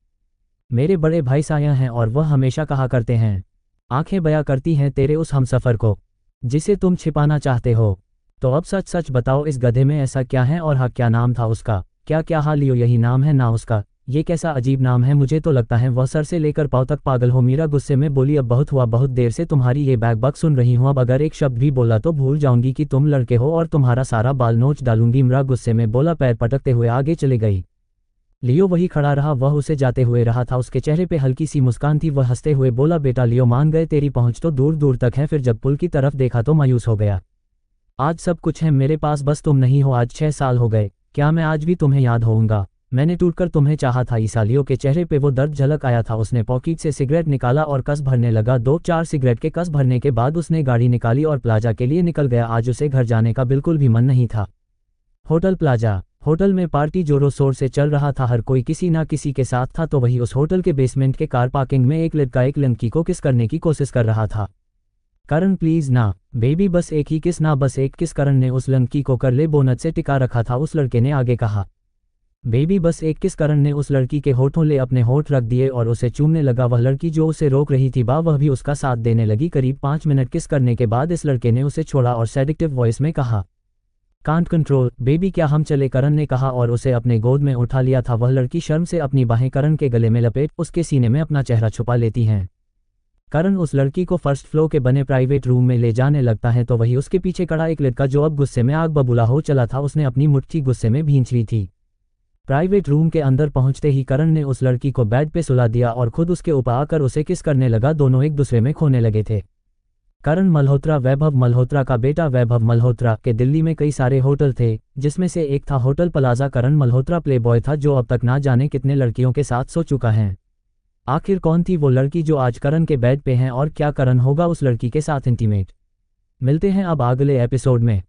मेरे बड़े भाई साया हैं और वह हमेशा कहा करते हैं, आंखें बया करती हैं तेरे उस हमसफर को जिसे तुम छिपाना चाहते हो। तो अब सच सच बताओ, इस गधे में ऐसा क्या है? और हाँ, क्या नाम था उसका? क्या हाँ लियो, यही नाम है ना उसका? ये कैसा अजीब नाम है, मुझे तो लगता है वह सर से लेकर पाँव तक पागल हो। मीरा गुस्से में बोली, अब बहुत हुआ, बहुत देर से तुम्हारी ये बैक बक सुन रही हूँ, अब अगर एक शब्द भी बोला तो भूल जाऊंगी कि तुम लड़के हो और तुम्हारा सारा बाल नोच डालूंगी। मीरा गुस्से में बोला, पैर पटकते हुए आगे चली गई। लियो वही खड़ा रहा, वह उसे जाते हुए रहा था। उसके चेहरे पे हल्की सी मुस्कान थी। वह हंसते हुए बोला, बेटा लियो मान गए, तेरी पहुंच तो दूर दूर तक है। फिर जब पुल की तरफ देखा तो मायूस हो गया। आज सब कुछ है मेरे पास, बस तुम नहीं हो। आज 6 साल हो गए, क्या मैं आज भी तुम्हें याद होऊंगा? मैंने टूटकर तुम्हें चाहा था। ईसा, लियो के चेहरे पे वो दर्द झलक आया था। उसने पॉकेट से सिगरेट निकाला और कस भरने लगा। 2-4 सिगरेट के कस भरने के बाद उसने गाड़ी निकाली और प्लाजा के लिए निकल गया। आज उसे घर जाने का बिल्कुल भी मन नहीं था। होटल प्लाजा, होटल में पार्टी जोरों शोर से चल रहा था। हर कोई किसी ना किसी के साथ था। तो वही उस होटल के बेसमेंट के कार पार्किंग में एक लड़का एक लड़की को किस करने की कोशिश कर रहा था। करण प्लीज ना बेबी, बस एक ही किस ना, बस एक किस। करण ने उस लड़की को कर ले बोनट से टिका रखा था। उस लड़के ने आगे कहा, बेबी बस एक किस। करण ने उस लड़की के होठों ले अपने होठ रख दिए और उसे चूमने लगा। वह लड़की जो उसे रोक रही थी वह भी उसका साथ देने लगी। करीब 5 मिनट किस करने के बाद इस लड़के ने उसे छोड़ा और सेडिक्टिव वॉइस में कहा, कांट कंट्रोल बेबी, क्या हम चले? करण ने कहा और उसे अपने गोद में उठा लिया था। वह लड़की शर्म से अपनी बाहें करण के गले में लपेट उसके सीने में अपना चेहरा छुपा लेती हैं। करण उस लड़की को फर्स्ट फ्लोर के बने प्राइवेट रूम में ले जाने लगता है तो वही उसके पीछे खड़ा एक लड़का जो अब गुस्से में आग बबूला हो चला था, उसने अपनी मुट्ठी गुस्से में भींच ली थी। प्राइवेट रूम के अंदर पहुंचते ही करण ने उस लड़की को बेड पे सुला दिया और खुद उसके ऊपर आकर उसे किस करने लगा। दोनों एक दूसरे में खोने लगे थे। करण मल्होत्रा वैभव मल्होत्रा का बेटा। वैभव मल्होत्रा के दिल्ली में कई सारे होटल थे, जिसमें से एक था होटल प्लाजा। करण मल्होत्रा प्लेबॉय था जो अब तक ना जाने कितने लड़कियों के साथ सो चुका है। आखिर कौन थी वो लड़की जो आज करण के बेड पे है और क्या करण होगा उस लड़की के साथ इंटीमेट? मिलते हैं अब अगले एपिसोड में।